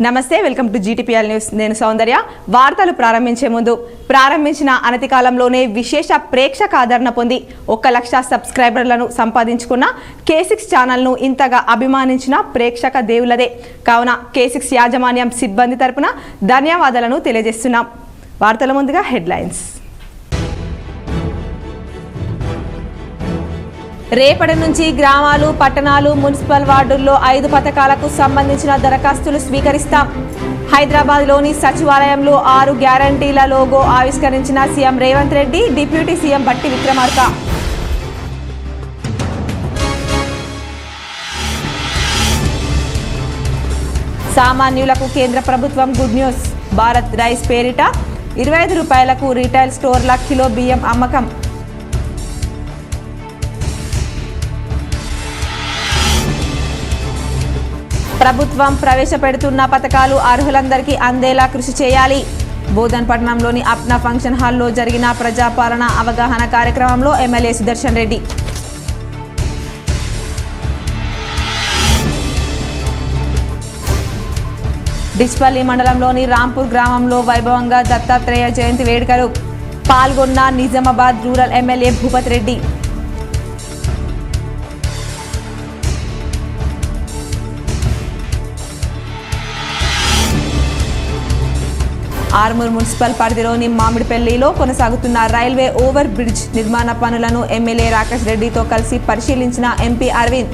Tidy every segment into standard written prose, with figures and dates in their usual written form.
నమస్తే, welcome to GTPL news. నేను సౌందర్య. వార్తలు ప్రారంభించే ముందు ప్రారంభించిన అనతి కాలంలోనే విశేష ప్రేక్షక ఆదరణ పొంది 1 లక్ష సబ్స్క్రైబర్లను సంపాదించుకున్న K6 ఛానల్ను ఇంతగా అభిమానించిన ప్రేక్షక దేవులదే. కావున K6 యాజమాన్యం సిబ్బంది తరపున ధన్యవాదాలను తెలియజేస్తున్నాం. వార్తల ముందుగా హెడ్లైన్స్. రేపటి నుంచి గ్రామాలు, పట్టణాలు, మున్సిపల్ వార్డుల్లో 5 పథకాలకు సంబంధించిన దరఖాస్తులు స్వీకరిస్తాం. హైదరాబాద్లోని సచివాలయంలో 6 గ్యారంటీల లోగో ఆవిష్కరించిన CM Revanth Reddy, deputy CM Bhatti Vikramarka. సామాన్యులకు కేంద్ర ప్రభుత్వం గుడ్ న్యూస్. భారత్ రైస్ పేరిట 25 రూపాయలకు రీటైల్ స్టోర్ల కిలో బియ్యం అమ్మకం. ప్రభుత్వం ప్రవేశపెడుతున్న పథకాలు అర్హులందరికీ అందేలా కృషి చేయాలి. బోధన్పట్నంలోని అప్నా ఫంక్షన్ హాల్లో జరిగిన ప్రజాపాలన అవగాహన కార్యక్రమంలో ఎమ్మెల్యే సుదర్శన్ రెడ్డి. డిచ్పల్లి మండలంలోని రాంపూర్ గ్రామంలో వైభవంగా దత్తాత్రేయ జయంతి వేడుకలు. పాల్గొన్న Nizamabad rural MLA Bhupat Reddy. Armoor municipal పరిధిలోని మామిడిపల్లిలో కొనసాగుతున్న రైల్వే ఓవర్ బ్రిడ్జ్ నిర్మాణ పనులను ఎమ్మెల్యే రాకేష్ రెడ్డితో కలిసి పరిశీలించిన ఎంపీ అరవింద్.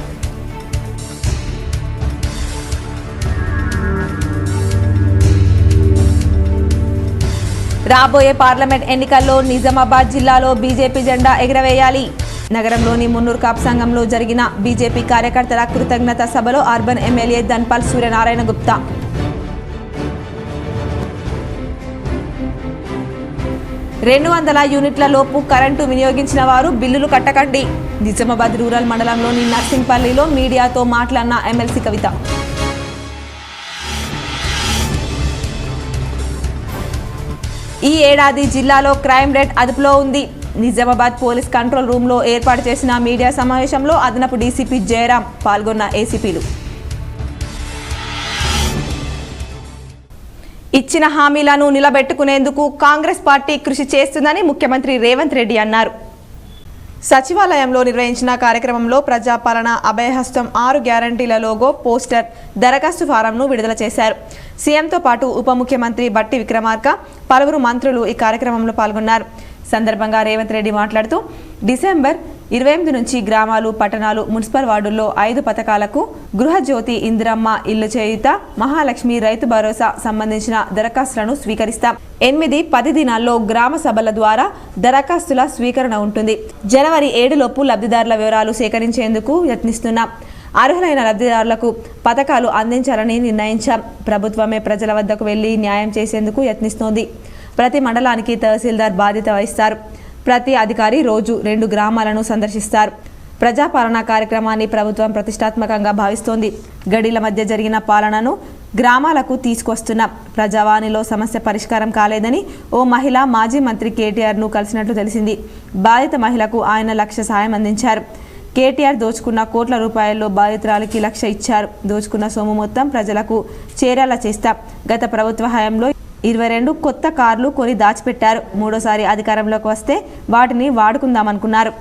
రాబోయే పార్లమెంట్ ఎన్నికల్లో నిజామాబాద్ జిల్లాలో బీజేపీ జెండా ఎగురవేయాలి. నగరంలోని మున్నూరు కాపు సంఘంలో జరిగిన బీజేపీ కార్యకర్తల కృతజ్ఞత సభలో అర్బన్ ఎమ్మెల్యే ధన్పాల్ సూర్యనారాయణ గుప్తా. 200 యూనిట్ల లోపు కరెంటు వినియోగించిన వారు బిల్లులు కట్టకండి. నిజామాబాద్ రూరల్ మండలంలోని నర్సింగ్పల్లిలో మీడియాతో మాట్లాడిన ఎమ్మెల్సీ కవిత. ఈ ఏడాది జిల్లాలో క్రైమ్ రేట్ అదుపులో ఉంది. నిజామాబాద్ పోలీస్ కంట్రోల్ రూమ్లో ఏర్పాటు చేసిన మీడియా సమావేశంలో అదనపు డీసీపీ జయరాం, పాల్గొన్న ఏసీపీలు. ఇచ్చిన హామీలను నిలబెట్టుకునేందుకు కాంగ్రెస్ పార్టీ కృషి చేస్తుందని ముఖ్యమంత్రి రేవంత్ రెడ్డి అన్నారు. సచివాలయంలో నిర్వహించిన కార్యక్రమంలో ప్రజాపాలన అభయహస్తం 6 గ్యారంటీల లోగో, పోస్టర్, దరఖాస్తు ఫారంను విడుదల చేశారు. సీఎంతో పాటు ఉప ముఖ్యమంత్రి బట్టి విక్రమార్క, పలువురు మంత్రులు ఈ కార్యక్రమంలో పాల్గొన్నారు. సందర్భంగా రేవంత్ రెడ్డి మాట్లాడుతూ డిసెంబర్ 28 నుంచి గ్రామాలు, పట్టణాలు, మున్సిపల్ వార్డుల్లో 5 పథకాలకు గృహజ్యోతి, ఇందిరమ్మ ఇల్లు చేయుత, మహాలక్ష్మి, రైతు భరోసా సంబంధించిన దరఖాస్తులను స్వీకరిస్తాం. 8-10 దినాల్లో గ్రామ సభల ద్వారా దరఖాస్తుల స్వీకరణ ఉంటుంది. జనవరి 7 లోపు లబ్ధిదారుల వివరాలు సేకరించేందుకు యత్నిస్తున్నాం. అర్హులైన లబ్ధిదారులకు పథకాలు అందించాలని నిర్ణయించాం. ప్రభుత్వమే ప్రజల వద్దకు వెళ్లి న్యాయం చేసేందుకు యత్నిస్తోంది. ప్రతి మండలానికి తహసీల్దార్ బాధ్యత వహిస్తారు. ప్రతి అధికారి రోజు 2 గ్రామాలను సందర్శిస్తారు. ప్రజాపాలన కార్యక్రమాన్ని ప్రభుత్వం ప్రతిష్టాత్మకంగా భావిస్తోంది. గడిల మధ్య జరిగిన పాలనను గ్రామాలకు తీసుకొస్తున్నాం. ప్రజావాణిలో సమస్య పరిష్కారం కాలేదని ఓ మహిళ మాజీ మంత్రి కేటీఆర్ను కలిసినట్లు తెలిసింది. బాధిత మహిళకు ఆయన 1 లక్ష సాయం అందించారు. కేటీఆర్ దోచుకున్న కోట్ల రూపాయల్లో బాధితురాలికి 1 లక్ష ఇచ్చారు. దోచుకున్న సొమ్ము మొత్తం ప్రజలకు చేరేలా చేస్తాం. గత ప్రభుత్వ హయాంలో 22 కొత్త కార్లు కొని దాచిపెట్టారు. మూడోసారి అధికారంలోకి వస్తే వాటిని వాడుకుందామనుకున్నారు.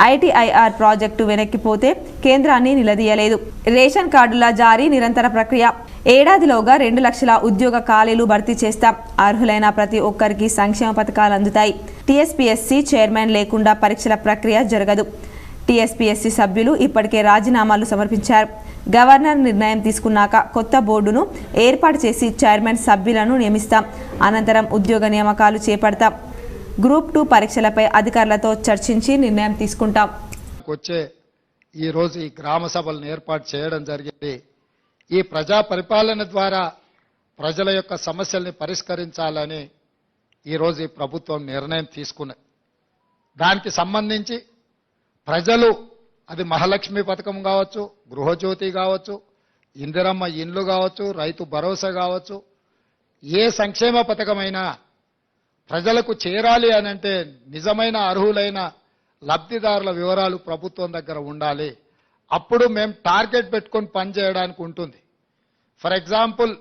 ఐటీఐఆర్ ప్రాజెక్టు వెనక్కిపోతే కేంద్రాన్ని నిలదీయలేదు. రేషన్ కార్డుల జారీ నిరంతర ప్రక్రియ. ఏడాదిలోగా 2 లక్షల ఉద్యోగ ఖాళీలు భర్తీ చేస్తాం. అర్హులైన ప్రతి ఒక్కరికి సంక్షేమ పథకాలు అందుతాయి. టీఎస్పీఎస్సీ చైర్మన్ లేకుండా పరీక్షల ప్రక్రియ జరగదు. టీఎస్పీఎస్సీ సభ్యులు ఇప్పటికే రాజీనామాలు సమర్పించారు. గవర్నర్ నిర్ణయం తీసుకున్నాక కొత్త బోర్డును ఏర్పాటు చేసి చైర్మన్ సభ్యులను నియమిస్తాం. అనంతరం ఉద్యోగ నియామకాలు చేపడతాం. గ్రూప్ 2 పరీక్షలపై అధికారులతో చర్చించి నిర్ణయం తీసుకుంటాం. ఈరోజు ఈ గ్రామ సభలను ఏర్పాటు చేయడం జరిగింది. ఈ ప్రజా పరిపాలన ద్వారా ప్రజల యొక్క సమస్యల్ని పరిష్కరించాలని ఈరోజు ఈ ప్రభుత్వం నిర్ణయం తీసుకున్నది. దానికి సంబంధించి ప్రజలు అది మహాలక్ష్మి పథకం కావచ్చు, గృహజ్యోతి కావచ్చు, ఇందిరమ్మ ఇండ్లు కావచ్చు, రైతు భరోసా కావచ్చు, ఏ సంక్షేమ పథకమైనా ప్రజలకు చేరాలి అనంటే నిజమైన అర్హులైన లబ్ధిదారుల వివరాలు ప్రభుత్వం దగ్గర ఉండాలి. అప్పుడు మేము టార్గెట్ పెట్టుకొని పనిచేయడానికి ఉంటుంది. ఫర్ ఎగ్జాంపుల్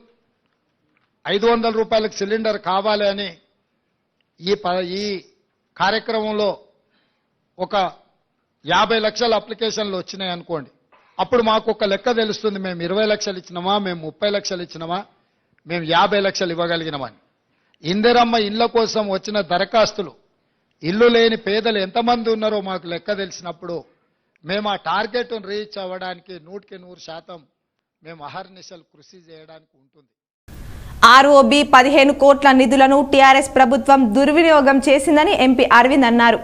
500 రూపాయలకు సిలిండర్ కావాలి అని ఈ కార్యక్రమంలో ఒక 50 లక్షల అప్లికేషన్లు వచ్చినాయి అనుకోండి. అప్పుడు మాకు ఒక లెక్క తెలుస్తుంది, మేము 20 లక్షలు ఇచ్చినామా, మేము 30 లక్షలు ఇచ్చినామా, మేము 50 లక్షలు ఇవ్వగలిగినామని. ఇందిరమ్మ ఇళ్ల కోసం వచ్చిన దరఖాస్తులు, ఇల్లు లేని పేదలు ఎంతమంది ఉన్నారో మాకు లెక్క తెలిసినప్పుడు మేము ఆ టార్గెట్ను రీచ్ అవ్వడానికి 100% మేము అహర్నిశలు కృషి చేయడానికి ఉంటుంది. ఆర్ఓబి 15 కోట్ల నిధులను టీఆర్ఎస్ ప్రభుత్వం దుర్వినియోగం చేసిందని ఎంపీ అరవింద్ అన్నారు.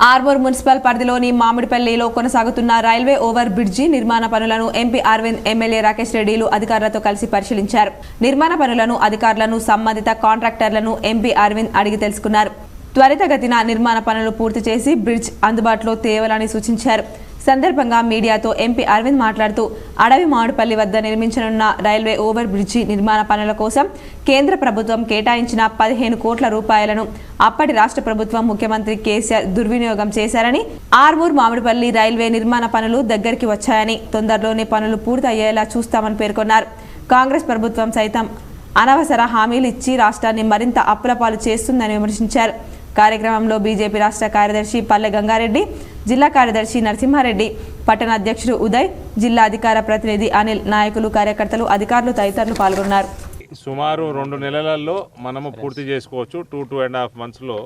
ఆర్మూర్ మున్సిపల్ పరిధిలోని మామిడిపల్లిలో కొనసాగుతున్న రైల్వే ఓవర్ బ్రిడ్జి నిర్మాణ పనులను ఎంపీ అరవింద్, ఎమ్మెల్యే రాకేష్ రెడ్డిలు అధికారులతో కలిసి పరిశీలించారు. నిర్మాణ పనులను, అధికారులను, సంబంధిత కాంట్రాక్టర్లను ఎంపీ అరవింద్ అడిగి తెలుసుకున్నారు. త్వరితగతిన నిర్మాణ పనులు పూర్తి చేసి బ్రిడ్జ్ అందుబాటులో తేవాలని సూచించారు. సందర్భంగా మీడియాతో ఎంపీ అరవింద్ మాట్లాడుతూ అడవి మామిడిపల్లి వద్ద నిర్మించనున్న రైల్వే ఓవర్ బ్రిడ్జి నిర్మాణ పనుల కోసం కేంద్ర ప్రభుత్వం కేటాయించిన 15 కోట్ల రూపాయలను అప్పటి రాష్ట్ర ప్రభుత్వం ముఖ్యమంత్రి కేసీఆర్ దుర్వినియోగం చేశారని, ఆర్మూర్ మామిడిపల్లి రైల్వే నిర్మాణ పనులు దగ్గరికి వచ్చాయని, తొందరలోనే పనులు పూర్తి అయ్యేలా చూస్తామని పేర్కొన్నారు. కాంగ్రెస్ ప్రభుత్వం సైతం అనవసర హామీలు ఇచ్చి రాష్ట్రాన్ని మరింత అప్పులపాలు చేస్తుందని విమర్శించారు. కార్యక్రమంలో బీజేపీ రాష్ట్ర కార్యదర్శి పల్లె గంగారెడ్డి, జిల్లా కార్యదర్శి నరసింహారెడ్డి, పట్టణ అధ్యక్షుడు ఉదయ్, జిల్లా అధికార ప్రతినిధి అనిల్, నాయకులు, కార్యకర్తలు, అధికారులు తదితరులు పాల్గొన్నారు. సుమారు 2 నెలలలో మనము పూర్తి చేసుకోవచ్చు. 2.5 మంత్స్లో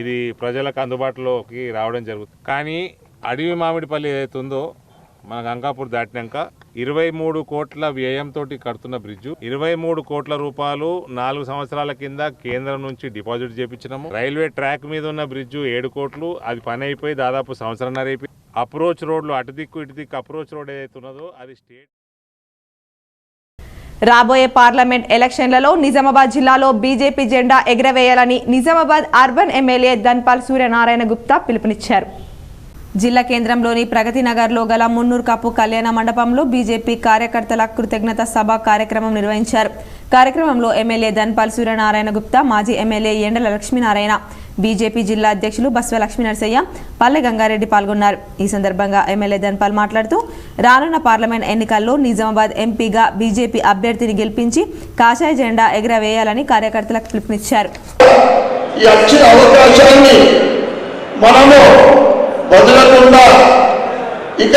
ఇది ప్రజలకు అందుబాటులోకి రావడం జరుగుతుంది. కానీ అడవి మామిడిపల్లి ఏదైతే ఉందో మన గంగాపూర్ దాటినాక 23 కోట్ల వ్యయంతో కడుతున్న బ్రిడ్జు, 23 కోట్ల రూపాయలు 4 సంవత్సరాల కింద కేంద్రం నుంచి డిపాజిట్ చేయించినాము. రైల్వే ట్రాక్ మీద ఉన్న బ్రిడ్జు 7 కోట్లు, అది పని అయిపోయి దాదాపు సంవత్సరంన్నర అయిపోయి. అప్రోచ్ రోడ్లు అటు దిక్కు ఇటు దిక్కు అప్రోచ్ రోడ్ ఏదైతే ఉన్నదో అది స్టేట్. రాబోయే పార్లమెంట్ ఎలక్షన్లలో నిజామాబాద్ జిల్లాలో బీజేపీ జెండా ఎగరవేయాలని నిజామాబాద్ అర్బన్ ఎమ్మెల్యే ధన్పాల్ సూర్యనారాయణ గుప్తా పిలుపునిచ్చారు. జిల్లా కేంద్రంలోని ప్రగతి నగర్లో గల మున్నూరు కాపు కళ్యాణ మండపంలో బీజేపీ కార్యకర్తల కృతజ్ఞత సభ కార్యక్రమం నిర్వహించారు. కార్యక్రమంలో ఎమ్మెల్యే ధన్పాల్ సూర్యనారాయణ గుప్తా, మాజీ ఎమ్మెల్యే ఎండల లక్ష్మీనారాయణ, బీజేపీ జిల్లా అధ్యక్షులు బస్వ లక్ష్మీనరసయ్య, పల్లె గంగారెడ్డి పాల్గొన్నారు. ఈ సందర్భంగా ఎమ్మెల్యే ధన్పాల్ మాట్లాడుతూ రానున్న పార్లమెంట్ ఎన్నికల్లో నిజామాబాద్ ఎంపీగా బీజేపీ అభ్యర్థిని గెలిపించి కాషాయ జెండా ఎగరవేయాలని కార్యకర్తలకు పిలుపునిచ్చారు. వదలకుండా ఇక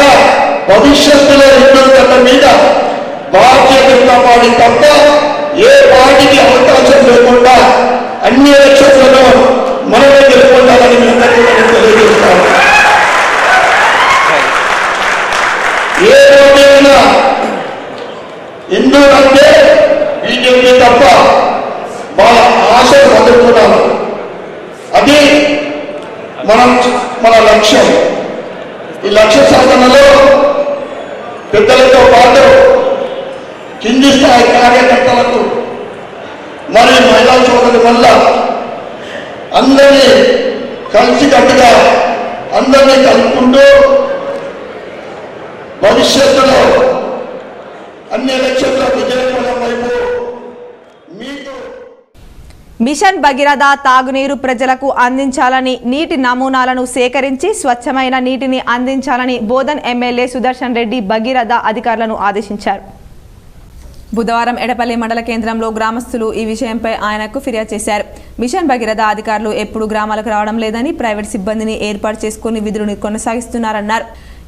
భవిష్యత్తులో ఉన్నత మీద భారతీయ జనతా పార్టీ తప్ప ఏ పార్టీకి అవకాశం లేకుండా అన్ని ఎలక్షన్లలో మనమే గెలుపొందాలని తెలియజేస్తాం. ఏ రోజైనా ఎందుకంటే బీజేపీ తప్ప మా ఆశలు వదులుతున్నాము. అది మన లక్ష్యం. ఈ లక్ష్య సాధనలో పెద్దలతో పాటు కింది స్థాయి కార్యకర్తలకు మరియు మహిళా సోదరుల వల్ల అందరినీ కలిసికట్టుగా అందరినీ కలుపుకుంటూ భవిష్యత్తులో అన్ని ఎలక్షన్ల విజయపథం వైపు మీకు మిషన్ భగీరథ తాగునీరు ప్రజలకు అందించాలని, నీటి నమూనాలను సేకరించి స్వచ్ఛమైన నీటిని అందించాలని బోధన్ ఎమ్మెల్యే సుదర్శన్ రెడ్డి భగీరథ అధికారులను ఆదేశించారు. బుధవారం ఎడపల్లి మండల కేంద్రంలో గ్రామస్తులు ఈ విషయంపై ఆయనకు ఫిర్యాదు చేశారు. మిషన్ భగీరథ అధికారులు ఎప్పుడు గ్రామాలకు రావడం లేదని, ప్రైవేట్ సిబ్బందిని ఏర్పాటు చేసుకుని విధులను కొనసాగిస్తున్నారన్నారు.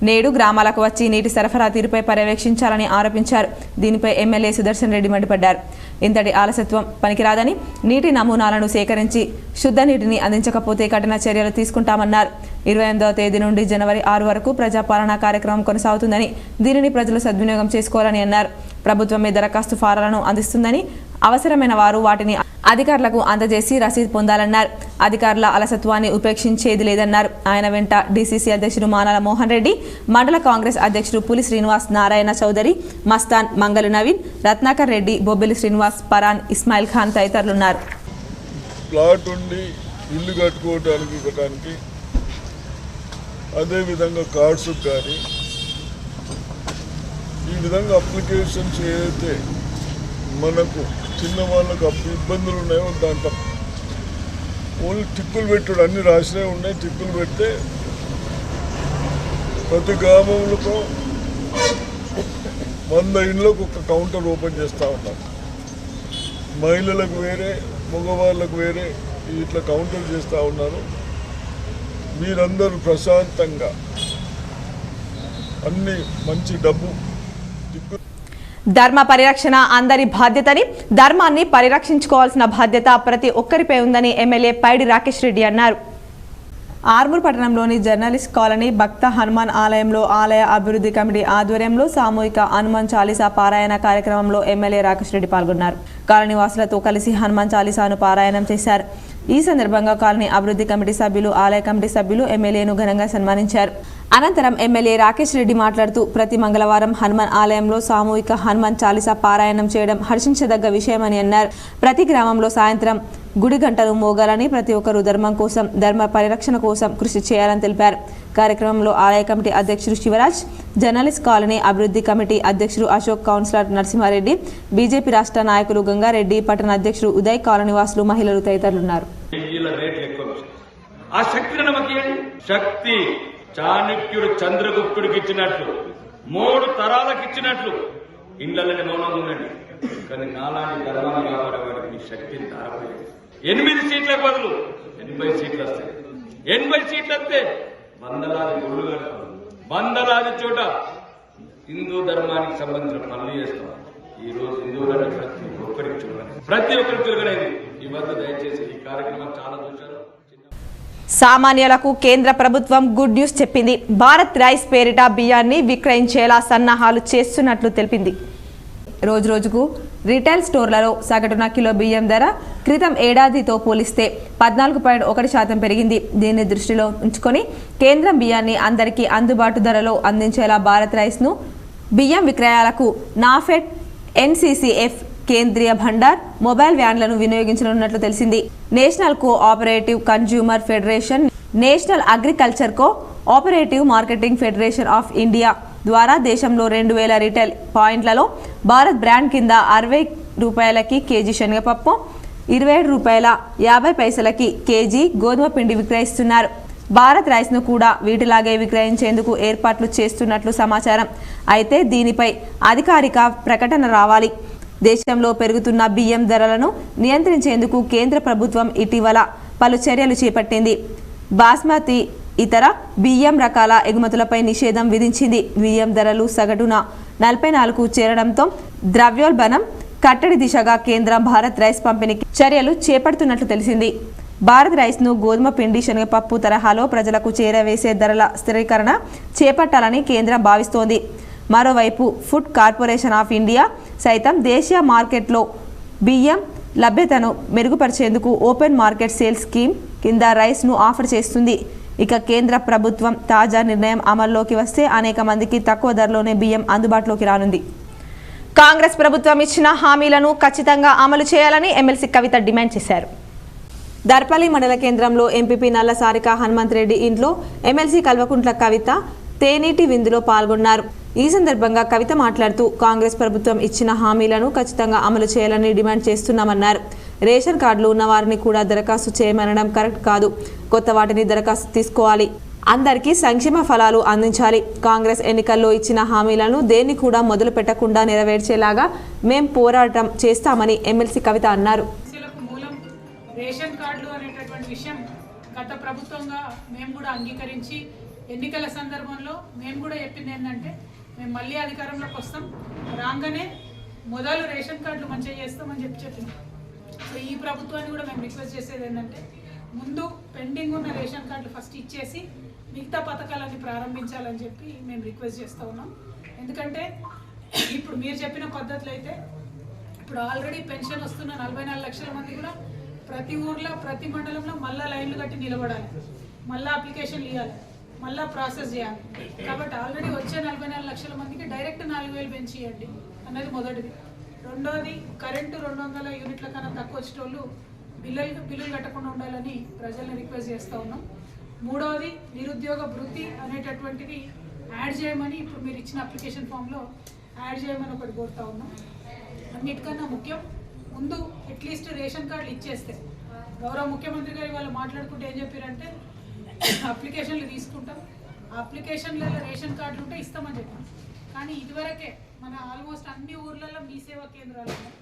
నేడు గ్రామాలకు వచ్చి నీటి సరఫరా తీరుపై పర్యవేక్షించాలని ఆరోపించారు. దీనిపై ఎమ్మెల్యే సుదర్శన్ రెడ్డి మండిపడ్డారు. ఇంతటి ఆలస్యత్వం పనికిరాదని, నీటి నమూనాలను సేకరించి శుద్ధ నీటిని అందించకపోతే కఠిన చర్యలు తీసుకుంటామన్నారు. 28వ తేదీ నుండి జనవరి 6 వరకు ప్రజాపాలన కార్యక్రమం కొనసాగుతుందని, దీనిని ప్రజలు సద్వినియోగం చేసుకోవాలని అన్నారు. ప్రభుత్వమే దరఖాస్తు ఫారాలను అందిస్తుందని, అవసరమైన వారు వాటిని అధికారులకు అందజేసి రసీదు పొందాలన్నారు. అధికారుల అలసత్వాన్ని ఉపేక్షించేది లేదన్నారు. ఆయన వెంట డీసీసీ అధ్యక్షుడు మానాల మోహన్ రెడ్డి, మండల కాంగ్రెస్ అధ్యక్షుడు పులి శ్రీనివాస్, నారాయణ చౌదరి, మస్తాన్, మంగళ నవీన్, రత్నాకర్ రెడ్డి, బొబ్బిలి శ్రీనివాస్, పరాన్, ఇస్మాయిల్ ఖాన్ తదితరులున్నారు. ప్లాట్ ఉండి ఇల్లు కట్టుకోవడానికి అదేవిధంగా కార్డ్స్ కానీ ఈ విధంగా అప్లికేషన్స్ ఏదైతే మనకు చిన్న వాళ్ళకు ఇబ్బందులు ఉన్నాయో దాంట్లో ఓన్లీ టిక్కులు పెట్టుడు అన్ని రాసినవి ఉన్నాయి. టిక్కులు పెడితే ప్రతి గ్రామంలో 100 ఇండ్లకు ఒక కౌంటర్ ఓపెన్ చేస్తూ ఉన్నాం. మహిళలకు వేరే, మగవాళ్ళకు వేరే ఇట్లా కౌంటర్ చేస్తూ ఉన్నారు. మీరందరూ ప్రశాంతంగా అన్ని మంచి డబ్బు ధర్మ పరిరక్షణ అందరి బాధ్యతని, ధర్మాన్ని పరిరక్షించుకోవాల్సిన బాధ్యత ప్రతి ఒక్కరిపై ఉందని ఎమ్మెల్యే పైడి రాకేష్ రెడ్డి అన్నారు. ఆర్మూర్ పట్టణంలోని జర్నలిస్ట్ కాలనీ భక్త హనుమాన్ ఆలయంలో ఆలయ అభివృద్ధి కమిటీ ఆధ్వర్యంలో సామూహిక హనుమాన్ చాలీసా పారాయణ కార్యక్రమంలో ఎమ్మెల్యే రాకేష్ రెడ్డి పాల్గొన్నారు. కాలనీ వాసులతో కలిసి హనుమాన్ చాలీసాను పారాయణం చేశారు. ఈ సందర్భంగా కాలనీ అభివృద్ధి కమిటీ సభ్యులు, ఆలయ కమిటీ సభ్యులు ఎమ్మెల్యేను ఘనంగా సన్మానించారు. అనంతరం ఎమ్మెల్యే రాకేష్ రెడ్డి మాట్లాడుతూ ప్రతి మంగళవారం హనుమాన్ ఆలయంలో సామూహిక హనుమాన్ చాలీసా పారాయణం చేయడం హర్షించదగ్గ విషయమని అన్నారు. ప్రతి గ్రామంలో సాయంత్రం గుడి గంటలు మోగాలని, ప్రతి ఒక్కరూ ధర్మం కోసం, ధర్మ పరిరక్షణ కోసం కృషి చేయాలని తెలిపారు. కార్యక్రమంలో ఆలయ కమిటీ అధ్యక్షుడు శివరాజ్, జర్నలిస్ట్ కాలనీ అభివృద్ధి కమిటీ అధ్యక్షుడు అశోక్, కౌన్సిలర్ నరసింహారెడ్డి, బీజేపీ రాష్ట్ర నాయకులు గంగారెడ్డి, పట్టణ అధ్యక్షుడు ఉదయ్, కాలనీ వాసులు, మహిళలు తదితరులున్నారు. శక్తి చాణక్యుడు చంద్రగుప్తుడికి ఇచ్చినట్లు, 3 తరాలకు ఇచ్చినట్లు ఇండ్లలోనే మౌనంగా ఉండండి. కానీ నాలాంటి ధర్మాన్ని కాపాడేవాడికి శక్తిని తారపోయేది. 8 సీట్లకు బదులు 80 సీట్లు వస్తాయి. 80 సీట్లు వస్తే వందలాది గుళ్ళు కడతాం, వందలాది చోట హిందూ ధర్మానికి సంబంధించిన పనులు చేస్తాం. ఈ రోజు హిందువులని ప్రతి ఒక్కరికి చురుగనేది. ఈ వద్ద దయచేసి ఈ కార్యక్రమం చాలా చూశారు. సామాన్యులకు కేంద్ర ప్రభుత్వం గుడ్ న్యూస్ చెప్పింది. భారత్ రైస్ పేరిట బియ్యాన్ని విక్రయించేలా సన్నాహాలు చేస్తున్నట్లు తెలిపింది. రోజురోజుకు రిటైల్ స్టోర్లలో సగటున కిలో బియ్యం ధర క్రితం ఏడాదితో పోలిస్తే 14.1% పెరిగింది. దీన్ని దృష్టిలో ఉంచుకొని కేంద్రం బియ్యాన్ని అందరికీ అందుబాటు ధరలో అందించేలా భారత్ రైస్ను బియ్యం విక్రయాలకు నాఫెడ్, NCCF, కేంద్రీయ భండార్ మొబైల్ వ్యాన్లను వినియోగించనున్నట్లు తెలిసింది. National co operative consumer federation, national agriculture co operative marketing federation of India ద్వారా దేశంలో 2000 రిటైల్ పాయింట్లలో భారత్ బ్రాండ్ కింద 60 రూపాయలకి కేజీ శనగపప్పు, 27 రూపాయల 50 పైసలకి కేజీ గోధుమ పిండి విక్రయిస్తున్నారు. భారత్ రైస్ను కూడా వీటిలాగే విక్రయించేందుకు ఏర్పాట్లు చేస్తున్నట్లు సమాచారం. అయితే దీనిపై అధికారిక ప్రకటన రావాలి. దేశంలో పెరుగుతున్న బియ్యం ధరలను నియంత్రించేందుకు కేంద్ర ప్రభుత్వం ఇటీవల పలు చర్యలు చేపట్టింది. బాస్మతి ఇతర బియ్యం రకాల ఎగుమతులపై నిషేధం విధించింది. బియ్యం ధరలు సగటున 44కు చేరడంతో ద్రవ్యోల్బణం కట్టడి దిశగా కేంద్రం భారత్ రైస్ పంపిణీకి చర్యలు చేపడుతున్నట్లు తెలిసింది. భారత్ రైస్ను గోధుమ పిండి, శనగపప్పు తరహాలో ప్రజలకు చేరవేసే ధరల స్థిరీకరణ చేపట్టాలని కేంద్రం భావిస్తోంది. మరోవైపు ఫుడ్ కార్పొరేషన్ ఆఫ్ ఇండియా సైతం దేశీయ మార్కెట్లో బియ్యం లభ్యతను మెరుగుపరిచేందుకు ఓపెన్ మార్కెట్ సేల్స్ స్కీమ్ కింద రైస్ను ఆఫర్ చేస్తుంది. ఇక కేంద్ర ప్రభుత్వం తాజా నిర్ణయం అమల్లోకి వస్తే అనేక మందికి తక్కువ ధరలోనే బియ్యం అందుబాటులోకి రానుంది. కాంగ్రెస్ ప్రభుత్వం ఇచ్చిన హామీలను ఖచ్చితంగా అమలు చేయాలని ఎమ్మెల్సీ కవిత డిమాండ్ చేశారు. దర్పల్లి మండల కేంద్రంలో ఎంపీపీ నల్ల సారిక హనుమంత్ రెడ్డి ఇంట్లో ఎమ్మెల్సీ కల్వకుంట్ల కవిత తేనీటి విందులో పాల్గొన్నారు. ఈ సందర్భంగా కవిత మాట్లాడుతూ కాంగ్రెస్ ప్రభుత్వం ఇచ్చిన హామీలను ఖచ్చితంగా అమలు చేయాలని డిమాండ్ చేస్తున్నామన్నారు. రేషన్ కార్డులు ఉన్న వారిని కూడా దరఖాస్తు చేయమనడం కరెక్ట్ కాదు. కొత్త వాటిని దరఖాస్తు తీసుకోవాలి. అందరికీ సంక్షేమ ఫలాలు అందించాలి. కాంగ్రెస్ ఎన్నికల్లో ఇచ్చిన హామీలను దేన్ని కూడా మొదలు పెట్టకుండా నెరవేర్చేలాగా మేం పోరాటం చేస్తామని ఎమ్మెల్సీ కవిత అన్నారు. రేషన్ కార్డులు అనేటటువంటి విషయం గత ప్రభుత్వంగా మేము కూడా అంగీకరించి ఎన్నికల సందర్భంలో మేము కూడా చెప్పింది ఏంటంటే మేము మళ్ళీ అధికారంలోకి వస్తాం, రాగానే మొదలు రేషన్ కార్డులు మంచిగా చేస్తామని చెప్పినాం. సో ఈ ప్రభుత్వాన్ని కూడా మేము రిక్వెస్ట్ చేసేది ఏంటంటే ముందు పెండింగ్ ఉన్న రేషన్ కార్డులు ఫస్ట్ ఇచ్చేసి మిగతా పథకాలన్నీ ప్రారంభించాలని చెప్పి మేము రిక్వెస్ట్ చేస్తూ ఉన్నాం. ఎందుకంటే ఇప్పుడు మీరు చెప్పిన పద్ధతులు అయితే ఇప్పుడు ఆల్రెడీ పెన్షన్ వస్తున్న 44 లక్షల మంది కూడా ప్రతి ఊర్లో ప్రతి మండలంలో మళ్ళీ లైన్లు కట్టి నిలబడాలి, మళ్ళీ అప్లికేషన్లు ఇవ్వాలి, మళ్ళీ ప్రాసెస్ చేయాలి. కాబట్టి ఆల్రెడీ వచ్చే 44 లక్షల మందికి డైరెక్ట్ 4000 పెంచి ఇవ్వండి అన్నది మొదటిది. రెండోది కరెంటు 200 యూనిట్ల కన్నా తక్కువ వచ్చేటోళ్ళు బిల్లులు కట్టకుండా ఉండాలని ప్రజల్ని రిక్వెస్ట్ చేస్తూ ఉన్నాం. మూడవది నిరుద్యోగ వృత్తి అనేటటువంటిది యాడ్ చేయమని ఇప్పుడు మీరు ఇచ్చిన అప్లికేషన్ ఫామ్లో యాడ్ చేయమని ఒకటి కోరుతా ఉన్నాం. అన్నిటికన్నా ముఖ్యం ముందు అట్లీస్ట్ రేషన్ కార్డులు ఇచ్చేస్తే గౌరవ ముఖ్యమంత్రి గారు వాళ్ళు మాట్లాడుకుంటే ఏం చెప్పారంటే అప్లికేషన్లు తీసుకుంటాం, ఆ అప్లికేషన్లలో రేషన్ కార్డులు ఉంటే ఇస్తామని చెప్పాం. కానీ ఇదివరకే మన ఆల్మోస్ట్ అన్ని ఊర్లలో మీ సేవా కేంద్రాలు ఉన్నాయి.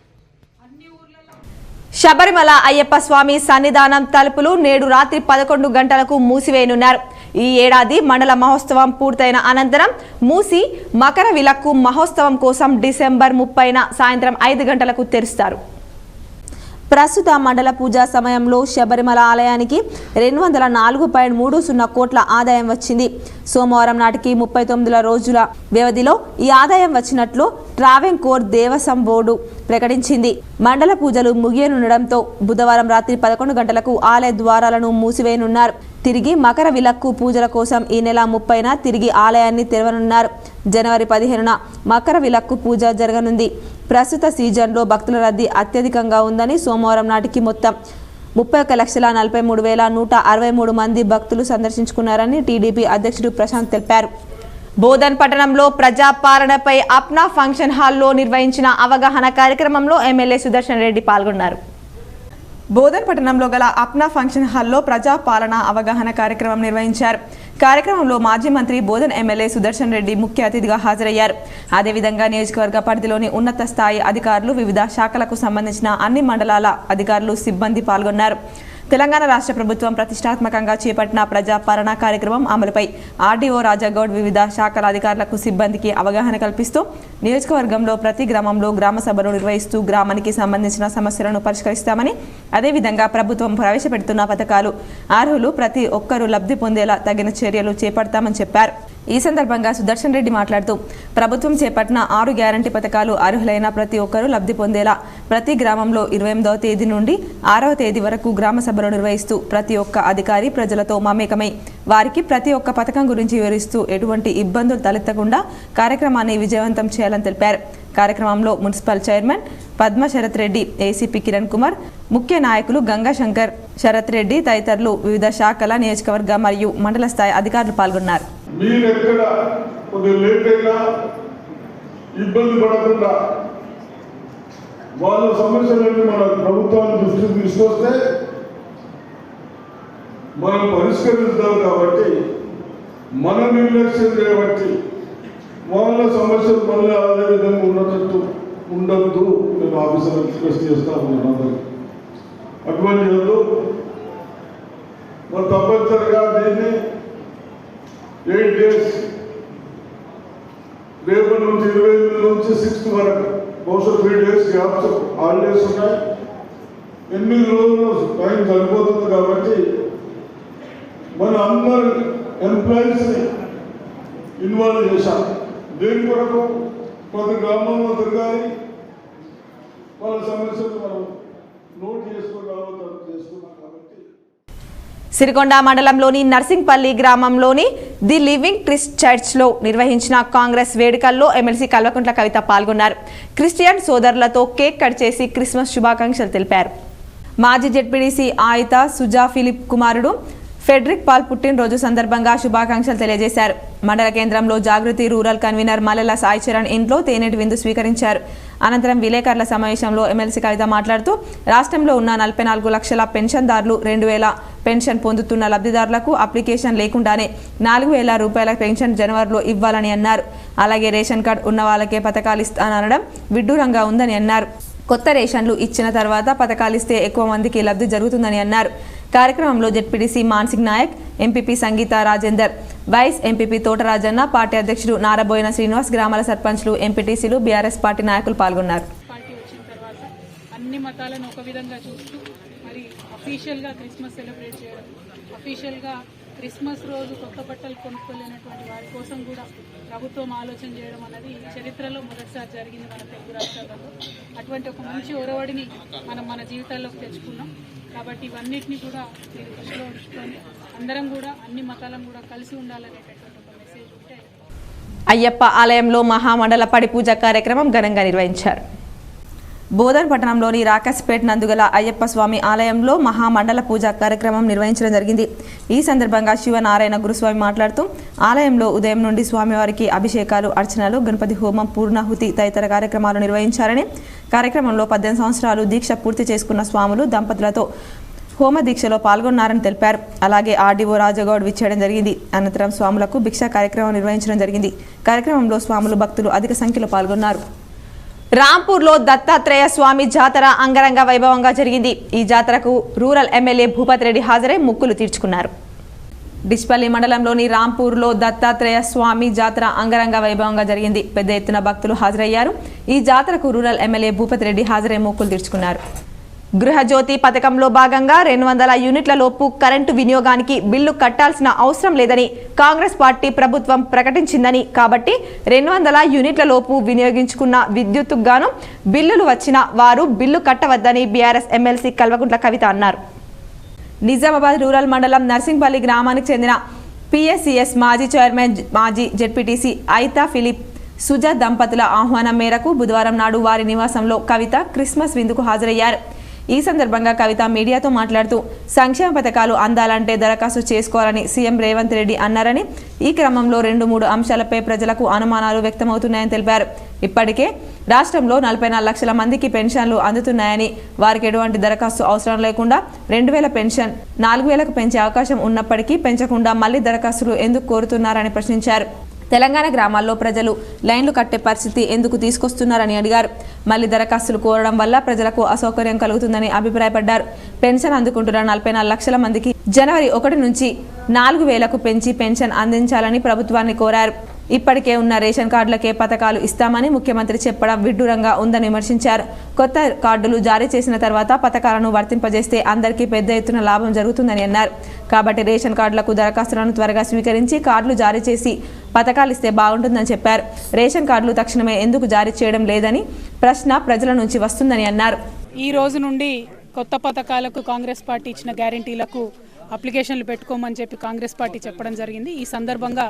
అన్ని ఊర్లలో శబరిమల అయ్యప్ప స్వామి సన్నిధానం తలుపులు నేడు రాత్రి 11 గంటలకు మూసివేయనున్నారు. ఈ ఏడాది మండల మహోత్సవం పూర్తయిన అనంతరం మూసి మకర విలక్కు మహోత్సవం కోసం డిసెంబర్ 30న సాయంత్రం 5 గంటలకు తెరుస్తారు. ప్రస్తుత మండల పూజా సమయంలో శబరిమల ఆలయానికి 204.30 కోట్ల ఆదాయం వచ్చింది. సోమవారం నాటికి 39 రోజుల వ్యవధిలో ఈ ఆదాయం వచ్చినట్లు ట్రావెంకోర్ దేవస్వం బోర్డు ప్రకటించింది. మండల పూజలు ముగియనుండడంతో బుధవారం రాత్రి 11 గంటలకు ఆలయ ద్వారాలను మూసివేయనున్నారు. తిరిగి మకర విలక్కు పూజల కోసం ఈ నెల 30న తిరిగి ఆలయాన్ని తెరవనున్నారు. జనవరి 15న మకర విలక్కు పూజ జరగనుంది. ప్రస్తుత సీజన్లో భక్తుల రద్దీ అత్యధికంగా ఉందని సోమవారం నాటికి మొత్తం 31,43,163 మంది భక్తులు సందర్శించుకున్నారని టీడీపీ అధ్యక్షుడు ప్రశాంత్ తెలిపారు. బోధన్ పట్టణంలో ప్రజాపాలనపై అప్నా ఫంక్షన్ హాల్లో నిర్వహించిన అవగాహన కార్యక్రమంలో ఎమ్మెల్యే సుదర్శన్ రెడ్డి పాల్గొన్నారు. బోధన్ పట్టణంలో గల అప్నా ఫంక్షన్ హాల్లో ప్రజాపాలన అవగాహన కార్యక్రమం నిర్వహించారు. కార్యక్రమంలో మాజీ మంత్రి బోధన్ ఎమ్మెల్యే సుదర్శన్ రెడ్డి ముఖ్య అతిథిగా హాజరయ్యారు. అదేవిధంగా నియోజకవర్గ పరిధిలోని ఉన్నత స్థాయి అధికారులు, వివిధ శాఖలకు సంబంధించిన అన్ని మండలాల అధికారులు, సిబ్బంది పాల్గొన్నారు. తెలంగాణ రాష్ట్ర ప్రభుత్వం ప్రతిష్టాత్మకంగా చేపట్టిన ప్రజాపాలన కార్యక్రమం అమలుపై ఆర్డీఓ రాజాగౌడ్ వివిధ శాఖల అధికారులకు, సిబ్బందికి అవగాహన కల్పిస్తూ నియోజకవర్గంలో ప్రతి గ్రామంలో గ్రామ సభలు నిర్వహిస్తూ గ్రామానికి సంబంధించిన సమస్యలను పరిష్కరిస్తామని, అదేవిధంగా ప్రభుత్వం ప్రవేశపెడుతున్న పథకాలు అర్హులు ప్రతి ఒక్కరూ లబ్ధి పొందేలా తగిన చర్యలు చేపడతామని చెప్పారు. ఈ సందర్భంగా సుదర్శన్ రెడ్డి మాట్లాడుతూ ప్రభుత్వం చేపట్టిన 6 గ్యారంటీ పథకాలు అర్హులైన ప్రతి ఒక్కరూ లబ్ధి పొందేలా ప్రతి గ్రామంలో 28వ తేదీ నుండి 6వ తేదీ వరకు గ్రామ సభలు నిర్వహిస్తూ ప్రతి ఒక్క అధికారి ప్రజలతో మమేకమై వారికి ప్రతి ఒక్క పథకం గురించి వివరిస్తూ ఎటువంటి ఇబ్బందులు తలెత్తకుండా కార్యక్రమాన్ని విజయవంతం చేయాలని తెలిపారు. కార్యక్రమంలో municipal chairman Padma Sharath Reddy, ACP Kiran Kumar, ముఖ్య నాయకులు గంగా శంకర్, శరత్ రెడ్డి తదితరులు వివిధ శాఖల, నియోజకవర్గ మరియు మండల స్థాయి అధికారులు పాల్గొన్నారు. మీరు ఎక్కడ కొద్దిగా లేట్ అయినా ఇబ్బంది పడకుండా వాళ్ళ సమస్యలన్నీ మన ప్రభుత్వాన్ని దృష్టికి తీసుకొస్తే మనం పరిష్కరిస్తాం. కాబట్టి మన నిర్లక్ష్యం చేయబట్టి వాళ్ళ సమస్యలు మళ్ళీ అదే విధంగా ఉన్నట్టు ఉండద్దు. నేను ఆఫీసర్ రిక్వెస్ట్ చేస్తా ఉన్నాను. అటువంటి మరి తప్పనిసరిగా దీన్ని 8 డేస్, రేపటి నుంచి 28 నుంచి 6 వరకు, బహుశా 3 డేస్ గ్యాప్స్ హాలిడేస్ ఉన్నాయి. 8 రోజులు టైం సరిపోతుంది. కాబట్టి మన అందరు ఎంప్లాయీస్ని ఇన్వాల్వ్ చేశాం. దేని కొరకు ప్రతి గ్రామంలో తిరగాలి, వాళ్ళ సమస్యలు మనం నోట్ చేసుకుని చేసుకున్నాం. కాబట్టి సిరికొండ మండలంలోని నర్సింగ్పల్లి గ్రామంలోని ది లివింగ్ క్రిస్ట్ చర్చ్లో నిర్వహించిన కాంగ్రెస్ వేడుకల్లో ఎమ్మెల్సీ కల్వకుంట్ల కవిత పాల్గొన్నారు. క్రిస్టియన్ సోదరులతో కేక్ కట్ చేసి క్రిస్మస్ శుభాకాంక్షలు తెలిపారు. మాజీ జెడ్పీడీసీ ఆయిత సుజా ఫిలిప్ కుమారుడు ఫెడ్రిక్ పాల్ పుట్టినరోజు సందర్భంగా శుభాకాంక్షలు తెలియజేశారు. మండల కేంద్రంలో జాగృతి రూరల్ కన్వీనర్ మల్లెల సాయి చరణ్ ఇంట్లో తేనెటి విందు స్వీకరించారు. అనంతరం విలేకరుల సమావేశంలో ఎమ్మెల్సీ కవిత మాట్లాడుతూ రాష్ట్రంలో ఉన్న 44 లక్షల పెన్షన్దారులు 2,000 పెన్షన్ పొందుతున్న లబ్ధిదారులకు అప్లికేషన్ లేకుండానే 4,000 రూపాయల పెన్షన్ జనవరిలో ఇవ్వాలని అన్నారు. అలాగే రేషన్ కార్డు ఉన్న వాళ్ళకే పథకాలు ఇస్తాననడం విడ్డూరంగా ఉందని అన్నారు. కొత్త రేషన్లు ఇచ్చిన తర్వాత పథకాలిస్తే ఎక్కువ మందికి లబ్ధి జరుగుతుందని అన్నారు. కార్యక్రమంలో జెడ్పీడీసీ మాన్సింగ్ నాయక్, ఎంపీపీ సంగీత రాజేందర్, వైస్ ఎంపీపీ తోటరాజన్న, పార్టీ అధ్యక్షుడు నారబోయిన శ్రీనివాస్, గ్రామాల సర్పంచ్లు, ఎంపీటీసీలు, బీఆర్ఎస్ పార్టీ నాయకులు పాల్గొన్నారు. పార్టీ వచ్చిన తర్వాత అన్ని మతాలను ఒక విధంగా చూస్తూ మరి అఫీషియల్గా క్రిస్మస్ సెలబ్రేట్ చేయడం, అఫీషియల్గా క్రిస్మస్ రోజు కొత్త బట్టలు కొనుక్కోలేనటువంటి వారి కోసం కూడా ప్రభుత్వం ఆలోచన చేయడం అన్నది చరిత్రలో మొదటిసారి జరిగింది మన తెలుగు రాష్ట్రాలలో. అటువంటి ఒక మంచి ఒరవడిని మనం మన జీవితాల్లోకి తెచ్చుకున్నాం. కాబట్టి ఇవన్నిటినీ కూడా మీరు దృష్టిలో ఉంచుకొని అందరం కూడా అన్ని మతాలను కూడా కలిసి ఉండాలనేటటువంటి ఒక మెసేజ్ ఉంటే. అయ్యప్ప ఆలయంలో మహామండల పడి పూజ కార్యక్రమం ఘనంగా నిర్వహించారు. బోధన్ పట్టణంలోని రాకస్పేట్ నందుగల అయ్యప్ప స్వామి ఆలయంలో మహామండల పూజ కార్యక్రమం నిర్వహించడం జరిగింది. ఈ సందర్భంగా శివనారాయణ గురుస్వామి మాట్లాడుతూ ఆలయంలో ఉదయం నుండి స్వామివారికి అభిషేకాలు, అర్చనలు, గణపతి హోమం, పూర్ణాహుతి తదితర కార్యక్రమాలు నిర్వహించారని, కార్యక్రమంలో 18 సంవత్సరాలు దీక్ష పూర్తి చేసుకున్న స్వాములు దంపతులతో హోమ దీక్షలో పాల్గొన్నారని తెలిపారు. అలాగే ఆర్డీఓ రాజగౌడ్ విచ్చేయడం జరిగింది. అనంతరం స్వాములకు భిక్ష కార్యక్రమం నిర్వహించడం జరిగింది. కార్యక్రమంలో స్వాములు, భక్తులు అధిక సంఖ్యలో పాల్గొన్నారు. రాంపూర్లో దత్తాత్రేయ స్వామి జాతర అంగరంగ వైభవంగా జరిగింది. ఈ జాతరకు రూరల్ ఎమ్మెల్యే భూపతి రెడ్డి హాజరై మొక్కులు తీర్చుకున్నారు. డిష్పల్లి మండలంలోని రాంపూర్లో దత్తాత్రేయ స్వామి జాతర అంగరంగ వైభవంగా జరిగింది. పెద్ద ఎత్తున భక్తులు హాజరయ్యారు. ఈ జాతరకు రూరల్ ఎమ్మెల్యే భూపతి రెడ్డి హాజరై మొక్కులు తీర్చుకున్నారు. గృహజ్యోతి పథకంలో భాగంగా 200 యూనిట్ల లోపు కరెంటు వినియోగానికి బిల్లు కట్టాల్సిన అవసరం లేదని కాంగ్రెస్ పార్టీ ప్రభుత్వం ప్రకటించిందని, కాబట్టి 200 యూనిట్ల లోపు వినియోగించుకున్న విద్యుత్తుకు గాను బిల్లులు వచ్చిన వారు bill కట్టవద్దని BRS MLC Kalvakuntla Kavitha అన్నారు. నిజామాబాద్ రూరల్ మండలం నర్సింగ్పల్లి గ్రామానికి చెందిన పిఎస్సిఎస్ మాజీ చైర్మన్ మాజీ జెడ్పీటీసీ ఐతా ఫిలిప్ సుజా దంపతుల ఆహ్వానం మేరకు బుధవారం నాడు వారి నివాసంలో కవిత క్రిస్మస్ విందుకు హాజరయ్యారు. ఈ సందర్భంగా కవిత మీడియాతో మాట్లాడుతూ సంక్షేమ పథకాలు అందాలంటే దరఖాస్తు చేసుకోవాలని సీఎం రేవంత్ రెడ్డి అన్నారని, ఈ క్రమంలో 2-3 అంశాలపై ప్రజలకు అనుమానాలు వ్యక్తమవుతున్నాయని తెలిపారు. ఇప్పటికే రాష్ట్రంలో 44 లక్షల మందికి పెన్షన్లు అందుతున్నాయని, వారికి ఎటువంటి దరఖాస్తు అవసరం లేకుండా 2000 పెన్షన్ 4000కు పెంచే అవకాశం ఉన్నప్పటికీ పెంచకుండా మళ్లీ దరఖాస్తులు ఎందుకు కోరుతున్నారని ప్రశ్నించారు. తెలంగాణ గ్రామాల్లో ప్రజలు లైన్లు కట్టే పరిస్థితి ఎందుకు తీసుకొస్తున్నారని అడిగారు. మళ్లీ దరఖాస్తులు కోరడం వల్ల ప్రజలకు అసౌకర్యం కలుగుతుందని అభిప్రాయపడ్డారు. పెన్షన్ అందుకుంటున్న 44 లక్షల మందికి జనవరి 1 నుంచి 4000కు పెంచి పెన్షన్ అందించాలని ప్రభుత్వాన్ని కోరారు. ఇప్పటికే ఉన్న రేషన్ కార్డులకే పథకాలు ఇస్తామని ముఖ్యమంత్రి చెప్పడం విడ్డూరంగా ఉందని విమర్శించారు. కొత్త కార్డులు జారీ చేసిన తర్వాత పథకాలను వర్తింపజేస్తే అందరికీ పెద్ద ఎత్తున లాభం జరుగుతుందని అన్నారు. కాబట్టి రేషన్ కార్డులకు దరఖాస్తులను త్వరగా స్వీకరించి కార్డులు జారీ చేసి పథకాలు ఇస్తే బాగుంటుందని చెప్పారు. రేషన్ కార్డులు తక్షణమే ఎందుకు జారీ చేయడం లేదని ప్రశ్న ప్రజల నుంచి వస్తుందని అన్నారు. ఈ రోజు నుండి కొత్త పథకాలకు కాంగ్రెస్ పార్టీ ఇచ్చిన గ్యారంటీలకు అప్లికేషన్లు పెట్టుకోమని చెప్పి కాంగ్రెస్ పార్టీ చెప్పడం జరిగింది. ఈ సందర్భంగా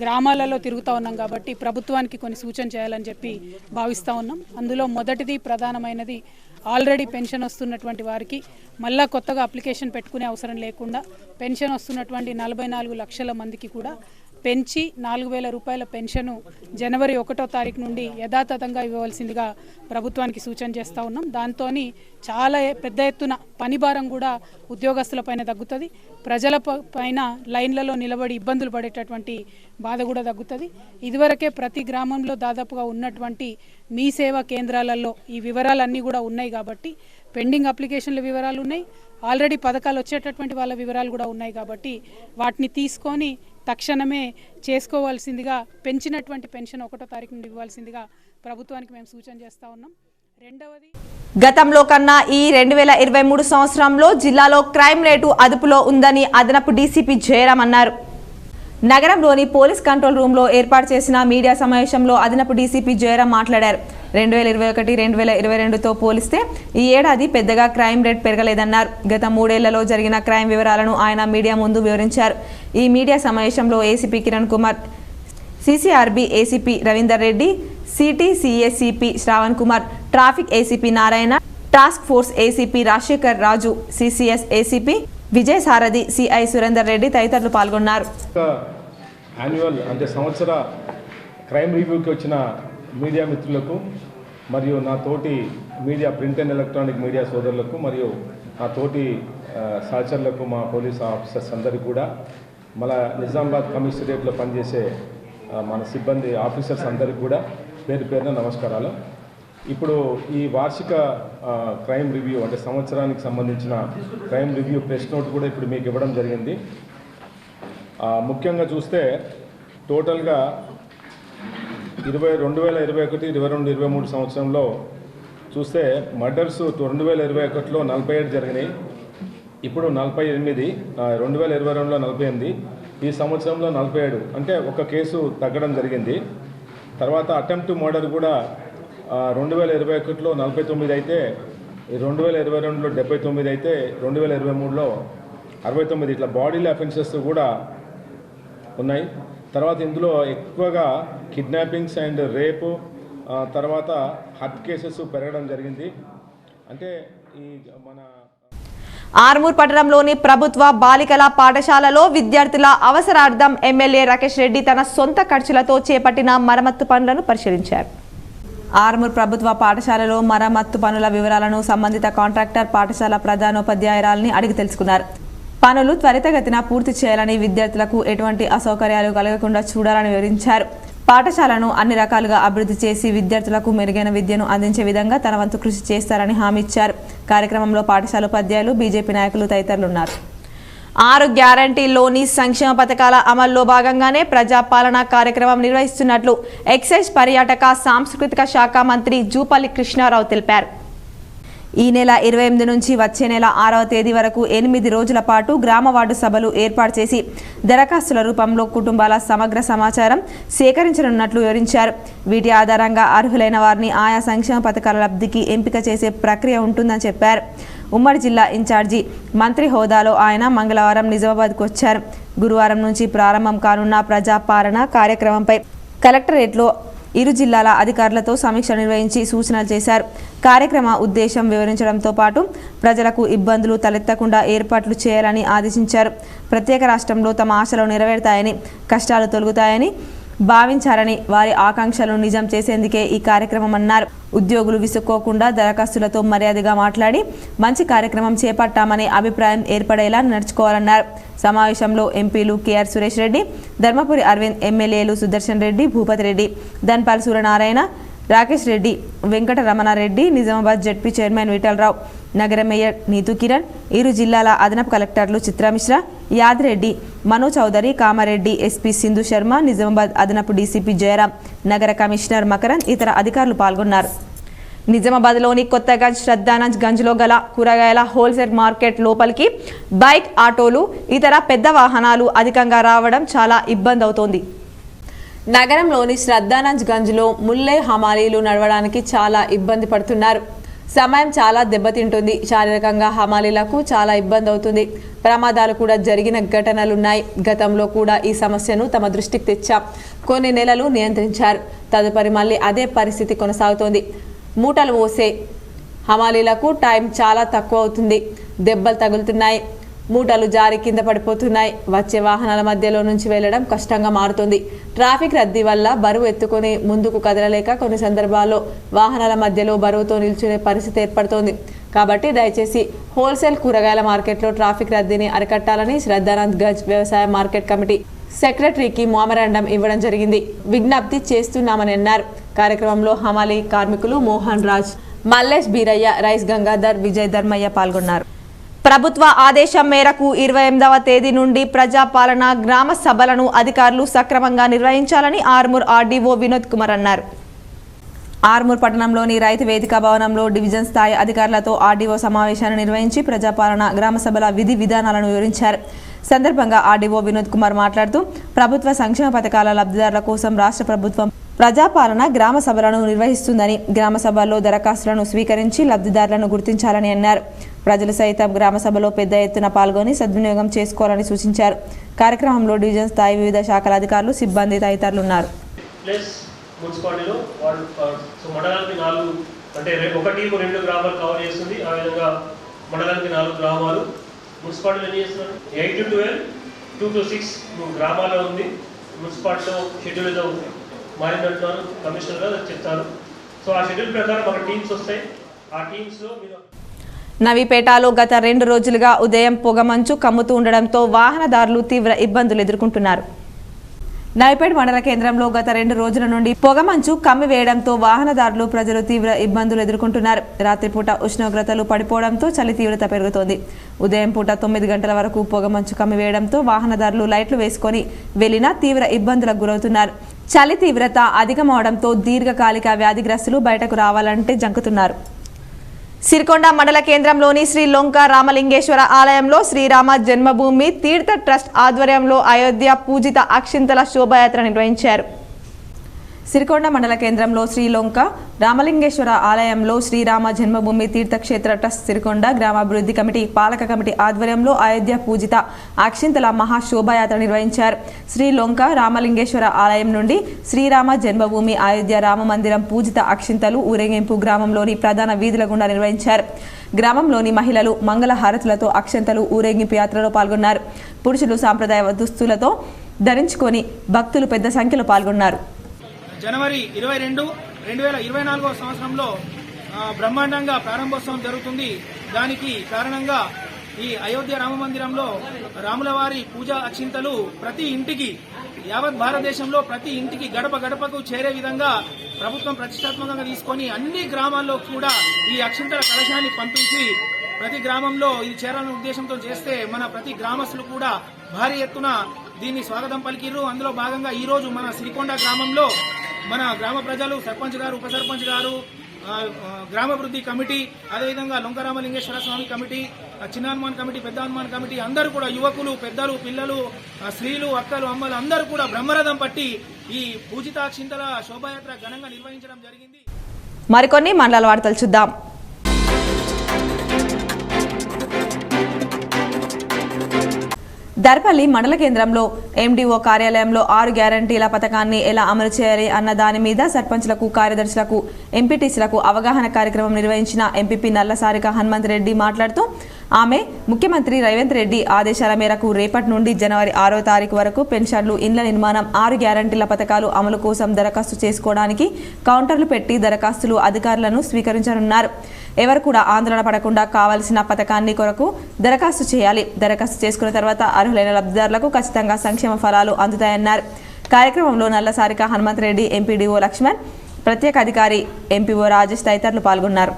గ్రామాలలో తిరుగుతూ ఉన్నాం కాబట్టి ప్రభుత్వానికి కొన్ని సూచన చేయాలని చెప్పి భావిస్తూ ఉన్నాం. అందులో మొదటిది ప్రధానమైనది ఆల్రెడీ పెన్షన్ వస్తున్నటువంటి వారికి మళ్ళా కొత్తగా అప్లికేషన్ పెట్టుకునే అవసరం లేకుండా పెన్షన్ వస్తున్నటువంటి 44 లక్షల మందికి కూడా పెంచి 4000 రూపాయల పెన్షను జనవరి 1వ తారీఖు నుండి యథాతథంగా ఇవ్వవలసిందిగా ప్రభుత్వానికి సూచన చేస్తూ ఉన్నాం. దాంతో చాలా పెద్ద ఎత్తున పని భారం కూడా ఉద్యోగస్తుల పైన తగ్గుతుంది. ప్రజల పైన లైన్లలో నిలబడి ఇబ్బందులు పడేటటువంటి బాధ కూడా తగ్గుతుంది. ఇదివరకే ప్రతి గ్రామంలో దాదాపుగా ఉన్నటువంటి మీ సేవా కేంద్రాలలో ఈ వివరాలన్నీ కూడా ఉన్నాయి కాబట్టి పెండింగ్ అప్లికేషన్ల వివరాలు ఉన్నాయి, ఆల్రెడీ పథకాలు వచ్చేటటువంటి వాళ్ళ వివరాలు కూడా ఉన్నాయి కాబట్టి వాటిని తీసుకొని తక్షణమే చేసుకోవాల్సిందిగా పెంచినటువంటి పెన్షన్ 1వ తారీఖు నుండి ఇవ్వాల్సిందిగా ప్రభుత్వానికి మేము సూచన చేస్తూ ఉన్నాం. రెండవది, గతంలో కన్నా ఈ 2023 సంవత్సరంలో జిల్లాలో క్రైమ్ రేటు అదుపులో ఉందని అదనపు డీసీపీ జయరాం అన్నారు. నగరంలోని పోలీస్ కంట్రోల్ రూమ్లో ఏర్పాటు చేసిన మీడియా సమావేశంలో అదనపు డీసీపీ జయరాం మాట్లాడారు. 2021-2022తో పోలిస్తే ఈ ఏడాది పెద్దగా క్రైమ్ రేట్ పెరగలేదన్నారు. గత 3 ఏళ్లలో జరిగిన క్రైమ్ వివరాలను ఆయన మీడియా ముందు వివరించారు. ఈ మీడియా సమావేశంలో ACP Kiran Kumar, CCRB ACP Ravinder Reddy, CTC ACP Sravan Kumar, traffic ACP Narayana, task force ACP Rajasekhar Raju, CCS ACP Vijay Sarathi, CI Surender Reddy తదితరులు పాల్గొన్నారు. యాన్యువల్ అంటే సంవత్సర క్రైమ్ రివ్యూకి వచ్చిన మీడియా మిత్రులకు మరియు నా తోటి media print and electronic media సోదరులకు మరియు నా తోటి సహచరులకు, మా పోలీస్ ఆఫీసర్స్ అందరికీ కూడా, మన నిజామాబాద్ కమిషనరేట్లో పనిచేసే మన సిబ్బంది ఆఫీసర్స్ అందరికీ కూడా పేరు పేరున నమస్కారాలు. ఇప్పుడు ఈ వార్షిక క్రైమ్ రివ్యూ అంటే సంవత్సరానికి సంబంధించిన క్రైమ్ రివ్యూ ప్రెస్ నోట్ కూడా ఇప్పుడు మీకు ఇవ్వడం జరిగింది. ముఖ్యంగా చూస్తే టోటల్గా 2021-22-23 సంవత్సరంలో చూస్తే మర్డర్స్ 2021లో 47 జరిగినాయి, ఇప్పుడు 48, 2022లో 48, ఈ సంవత్సరంలో 47, అంటే ఒక కేసు తగ్గడం జరిగింది. తర్వాత అటెంప్ట్ మర్డర్ కూడా 2021లో 49 అయితే, 2022లో 79 అయితే, 2023లో 69, ఇట్లా బాడీల అఫెన్సెస్ కూడా ఉన్నాయి. తర్వాత ఇందులో ఎక్కువగా కిడ్నాపింగ్స్ అండ్ రేపు, తర్వాత హత్య కేసెస్ పెరగడం జరిగింది. అంటే ఈ మన ఆర్మూర్ పట్టణంలోని ప్రభుత్వ బాలికల పాఠశాలలో విద్యార్థుల అవసరార్థం ఎమ్మెల్యే రాకేష్ రెడ్డి తన సొంత ఖర్చులతో చేపట్టిన మరమ్మత్తు పనులను పరిశీలించారు. ఆర్మూర్ ప్రభుత్వ పాఠశాలలో మరమ్మత్తు పనుల వివరాలను సంబంధిత కాంట్రాక్టర్ పాఠశాల ప్రధానోపాధ్యాయురాలిని అడిగి తెలుసుకున్నారు. పనులు త్వరితగతిన పూర్తి చేయాలని, విద్యార్థులకు ఎటువంటి అసౌకర్యాలు కలగకుండా చూడాలని వివరించారు. పాఠశాలను అన్ని రకాలుగా అభివృద్ధి చేసి విద్యార్థులకు మెరుగైన విద్యను అందించే విధంగా తన వంతు కృషి చేస్తారని హామీ ఇచ్చారు. కార్యక్రమంలో పాఠశాల ఉపాధ్యాయులు, బీజేపీ నాయకులు తదితరులు ఉన్నారు. 6 గ్యారంటీల్లోని సంక్షేమ పథకాల అమల్లో భాగంగానే ప్రజాపాలన కార్యక్రమం నిర్వహిస్తున్నట్లు ఎక్సైజ్, పర్యాటక, సాంస్కృతిక శాఖ మంత్రి జూపల్లి కృష్ణారావు తెలిపారు. ఈ నెల 28 నుంచి వచ్చే నెల 6వ తేదీ వరకు 8 రోజుల పాటు గ్రామ వార్డు సభలు ఏర్పాటు చేసి దరఖాస్తుల రూపంలో కుటుంబాల సమగ్ర సమాచారం సేకరించనున్నట్లు వివరించారు. వీటి ఆధారంగా అర్హులైన వారిని ఆయా సంక్షేమ పథకాల లబ్ధికి ఎంపిక చేసే ప్రక్రియ ఉంటుందని చెప్పారు. ఉమ్మడి జిల్లా ఇన్ఛార్జి మంత్రి హోదాలో ఆయన మంగళవారం నిజామాబాద్కు వచ్చారు. గురువారం నుంచి ప్రారంభం కానున్న ప్రజాపాలన కార్యక్రమంపై కలెక్టరేట్లో ఇరు జిల్లాల అధికారులతో సమీక్ష నిర్వహించి సూచనలు చేశారు. కార్యక్రమ ఉద్దేశం వివరించడంతో పాటు ప్రజలకు ఇబ్బందులు తలెత్తకుండా ఏర్పాట్లు చేయాలని ఆదేశించారు. ప్రత్యేక రాష్ట్రంలో తమ ఆశలు నెరవేరుతాయని, కష్టాలు తొలగుతాయని భావించారని, వారి ఆకాంక్షలను నిజం చేసేందుకే ఈ కార్యక్రమం అన్నారు. ఉద్యోగులు విసుక్కోకుండా దరఖాస్తులతో మర్యాదగా మాట్లాడి మంచి కార్యక్రమం చేపట్టామనే అభిప్రాయం ఏర్పడేలా నడుచుకోవాలన్నారు. సమావేశంలో ఎంపీలు కేఆర్ సురేష్ రెడ్డి, ధర్మపురి అరవింద్, ఎమ్మెల్యేలు సుదర్శన్ రెడ్డి, భూపతి రెడ్డి, ధన్పాల్ సూర్యనారాయణ, రాకేష్ రెడ్డి, వెంకట రమణారెడ్డి, నిజామాబాద్ జెడ్పీ చైర్మన్ విఠలరావు, నగర మేయర్ నీతు కిరణ్, ఇరు జిల్లాల అదనపు కలెక్టర్లు చిత్రమిశ్రా, యాదిరెడ్డి, మనో చౌదరి, కామారెడ్డి, ఎస్పీ సింధు శర్మ, నిజామాబాద్ అదనపు డీసీపీ జయరాం, నగర కమిషనర్ మకరన్, ఇతర అధికారులు పాల్గొన్నారు. నిజామాబాద్లోని కొత్తగంజ్, శ్రద్ధానంజ్ గంజ్లో గల కూరగాయల హోల్సేల్ మార్కెట్ లోపలికి బైక్, ఆటోలు, ఇతర పెద్ద వాహనాలు అధికంగా రావడం చాలా ఇబ్బంది అవుతోంది. నగరంలోని శ్రద్ధానంజ్ గంజ్లో ముల్లే హమాలీలు నడవడానికి చాలా ఇబ్బంది పడుతున్నారు. సమయం చాలా దెబ్బతింటుంది. శారీరకంగా హమాలీలకు చాలా ఇబ్బంది అవుతుంది. ప్రమాదాలు కూడా జరిగిన ఘటనలున్నాయి. గతంలో కూడా ఈ సమస్యను తమ దృష్టికి తెచ్చాం. కొన్ని నెలలు నియంత్రించారు. తదుపరి మళ్ళీ అదే పరిస్థితి కొనసాగుతోంది. మూటలు మోసే హమాలీలకు టైం చాలా తక్కువ అవుతుంది. దెబ్బలు తగులుతున్నాయి. మూటలు జారి కింద పడిపోతున్నాయి. వచ్చే వాహనాల మధ్యలో నుంచి వెళ్లడం కష్టంగా మారుతుంది. ట్రాఫిక్ రద్దీ వల్ల బరువు ఎత్తుకొని ముందుకు కదలలేక కొన్ని సందర్భాల్లో వాహనాల మధ్యలో బరువుతో నిల్చునే పరిస్థితి ఏర్పడుతోంది. కాబట్టి దయచేసి హోల్సేల్ కూరగాయల మార్కెట్లో ట్రాఫిక్ రద్దీని అరికట్టాలని శ్రద్ధానంద్ గంజ్ వ్యవసాయ మార్కెట్ కమిటీ సెక్రటరీకి మెమోరాండం ఇవ్వడం జరిగింది. విజ్ఞప్తి చేస్తున్నామని అన్నారు. కార్యక్రమంలో హమాలీ కార్మికులు మోహన్ రాజ్, మల్లేష్ బీరయ్య, రైస్ గంగాధర్, విజయ్ ధర్మయ్య పాల్గొన్నారు. ప్రభుత్వ ఆదేశం మేరకు 28వ తేదీ నుండి ప్రజాపాలన గ్రామ సభలను అధికారులు సక్రమంగా నిర్వహించాలని ఆర్మూర్ ఆర్డీఓ వినోద్ కుమార్ అన్నారు. ఆర్మూర్ పట్టణంలోని రైతు వేదిక భవనంలో డివిజన్ స్థాయి అధికారులతో ఆర్డీఓ సమావేశాన్ని నిర్వహించి ప్రజాపాలన గ్రామ సభల విధి విధానాలను వివరించారు. సందర్భంగా ఆర్డీఓ వినోద్ కుమార్ మాట్లాడుతూ ప్రభుత్వ సంక్షేమ పథకాల లబ్ధిదారుల కోసం రాష్ట్ర ప్రభుత్వం ప్రజాపాలన గ్రామ సభలను నిర్వహిస్తుందని, గ్రామ సభల్లో దరఖాస్తులను స్వీకరించి లబ్ధిదారులను గుర్తించాలని అన్నారు. ప్రజలు సైతం గ్రామ సభలో పెద్ద ఎత్తున పాల్గొని సద్వినియోగం చేసుకోవాలని సూచించారు. కార్యక్రమంలో డివిజన్ స్థాయి వివిధ శాఖల అధికారులు, సిబ్బంది తదితరులు ఉన్నారు. మున్సిపాలిటీలో వాళ్ళు మండలానికి 4 అంటే ఒక టీము 2 గ్రామాలు కవర్ చేస్తుంది. ఆ విధంగా మండలానికి 4 గ్రామాలు. మున్సిపాలిటీలో ఏం చేస్తున్నారు 8 to 12, 2 to 6 గ్రామాల్లో ఉంది. మున్సిపాలిటీలో షెడ్యూల్ ఏదో ఉంది మారిందంటున్నారు, కమిషనర్ గారు చెప్తారు. సో ఆ షెడ్యూల్ ప్రకారం ఒక టీమ్స్ వస్తాయి. ఆ టీమ్స్లో మీరు నవీపేటలో గత 2 రోజులుగా ఉదయం పొగమంచు కమ్ముతూ ఉండడంతో వాహనదారులు తీవ్ర ఇబ్బందులు ఎదుర్కొంటున్నారు. నవీపేట మండల కేంద్రంలో గత 2 రోజుల నుండి పొగమంచు కమ్మివేయడంతో వాహనదారులు, ప్రజలు తీవ్ర ఇబ్బందులు ఎదుర్కొంటున్నారు. రాత్రిపూట ఉష్ణోగ్రతలు పడిపోవడంతో చలి తీవ్రత పెరుగుతోంది. ఉదయం పూట 9 గంటల వరకు పొగమంచు కమ్మివేయడంతో వాహనదారులు లైట్లు వేసుకొని వెళ్లినా తీవ్ర ఇబ్బందులకు గురవుతున్నారు. చలి తీవ్రత అధికమవడంతో దీర్ఘకాలిక వ్యాధిగ్రస్తులు బయటకు రావాలంటే జంకుతున్నారు. సిరికొండ మండల కేంద్రంలోని శ్రీ లొంక రామలింగేశ్వర ఆలయంలో శ్రీరామ జన్మభూమి తీర్థ ట్రస్ట్ ఆధ్వర్యంలో అయోధ్య పూజిత అక్షింతల శోభాయాత్ర నిర్వహించారు. సిరికొండ మండల కేంద్రంలో శ్రీ లొంక రామలింగేశ్వర ఆలయంలో శ్రీరామ జన్మభూమి తీర్థక్షేత్ర ట్రస్ట్ సిరికొండ గ్రామాభివృద్ధి కమిటీ పాలక కమిటీ ఆధ్వర్యంలో అయోధ్య పూజిత అక్షింతల మహాశోభాయాత్ర నిర్వహించారు. శ్రీ లొంక రామలింగేశ్వర ఆలయం నుండి శ్రీరామ జన్మభూమి అయోధ్య రామ మందిరం పూజిత అక్షింతలు ఊరేగింపు గ్రామంలోని ప్రధాన వీధుల గుండా నిర్వహించారు. గ్రామంలోని మహిళలు మంగళ హారతులతో అక్షంతలు ఊరేగింపు యాత్రలో పాల్గొన్నారు. పురుషులు సాంప్రదాయ దుస్తులతో ధరించుకొని భక్తులు పెద్ద సంఖ్యలో పాల్గొన్నారు. జనవరి 22, 2024 సంవత్సరంలో బ్రహ్మాండంగా ప్రారంభోత్సవం జరుగుతుంది. దానికి కారణంగా ఈ అయోధ్య రామ మందిరంలో రాముల వారి పూజా అక్షింతలు ప్రతి ఇంటికి యావత్ భారతదేశంలో ప్రతి ఇంటికి గడప గడపకు చేరే విధంగా ప్రభుత్వం ప్రతిష్టాత్మకంగా తీసుకొని అన్ని గ్రామాల్లో కూడా ఈ అక్షింతల కలశాన్ని పంపించి ప్రతి గ్రామంలో ఇది చేరాలనే ఉద్దేశంతో చేస్తే మన ప్రతి గ్రామస్తులు కూడా భారీ ఎత్తున దీన్ని స్వాగతం పలికిర్రు. అందులో భాగంగా ఈ రోజు మన సిరికొండ గ్రామంలో మన గ్రామ ప్రజలు, సర్పంచ్ గారు, ఉప సర్పంచ్ గారు, గ్రామాభివృద్ధి కమిటీ, అదేవిధంగా లొంకరామలింగేశ్వర స్వామి కమిటీ, చిన్న హనుమాన్ కమిటీ, పెద్ద హనుమాన్ కమిటీ అందరూ కూడా యువకులు, పెద్దలు, పిల్లలు, స్త్రీలు, అక్కలు, అమ్మలు అందరూ కూడా బ్రహ్మరథం పట్టి ఈ పూజితాక్షింతల శోభాయాత్ర ఘనంగా నిర్వహించడం జరిగింది. మరికొన్ని మండల వార్తలు చూద్దాం. దర్పల్లి మండల కేంద్రంలో ఎండిఓ కార్యాలయంలో 6 గ్యారంటీల పథకాన్ని ఎలా అమలు చేయాలి అన్న దాని మీద సర్పంచ్లకు, కార్యదర్శులకు, ఎంపీటీసీలకు అవగాహన కార్యక్రమం నిర్వహించిన ఎంపీపీ నల్లసారిక హనుమంత్ రెడ్డి మాట్లాడుతూ ఆమె ముఖ్యమంత్రి రేవంత్ రెడ్డి ఆదేశాల మేరకు రేపటి నుండి జనవరి 6వ తారీఖు వరకు పెన్షన్లు, ఇండ్ల నిర్మాణం, 6 గ్యారంటీల పథకాలు అమలు కోసం దరఖాస్తు చేసుకోవడానికి కౌంటర్లు పెట్టి దరఖాస్తులు అధికారులను స్వీకరించనున్నారు. ఎవరు కూడా ఆందోళన పడకుండా కావాల్సిన పథకాన్ని కొరకు దరఖాస్తు చేయాలి. దరఖాస్తు చేసుకున్న తర్వాత అర్హులైన లబ్ధిదారులకు ఖచ్చితంగా సంక్షేమ ఫలాలు అందుతాయన్నారు. కార్యక్రమంలో నల్లసారిక హనుమంత్ రెడ్డి, ఎంపీడీఓ లక్ష్మణ్, ప్రత్యేక అధికారి ఎంపీఓ రాజేష్ తదితరులు పాల్గొన్నారు.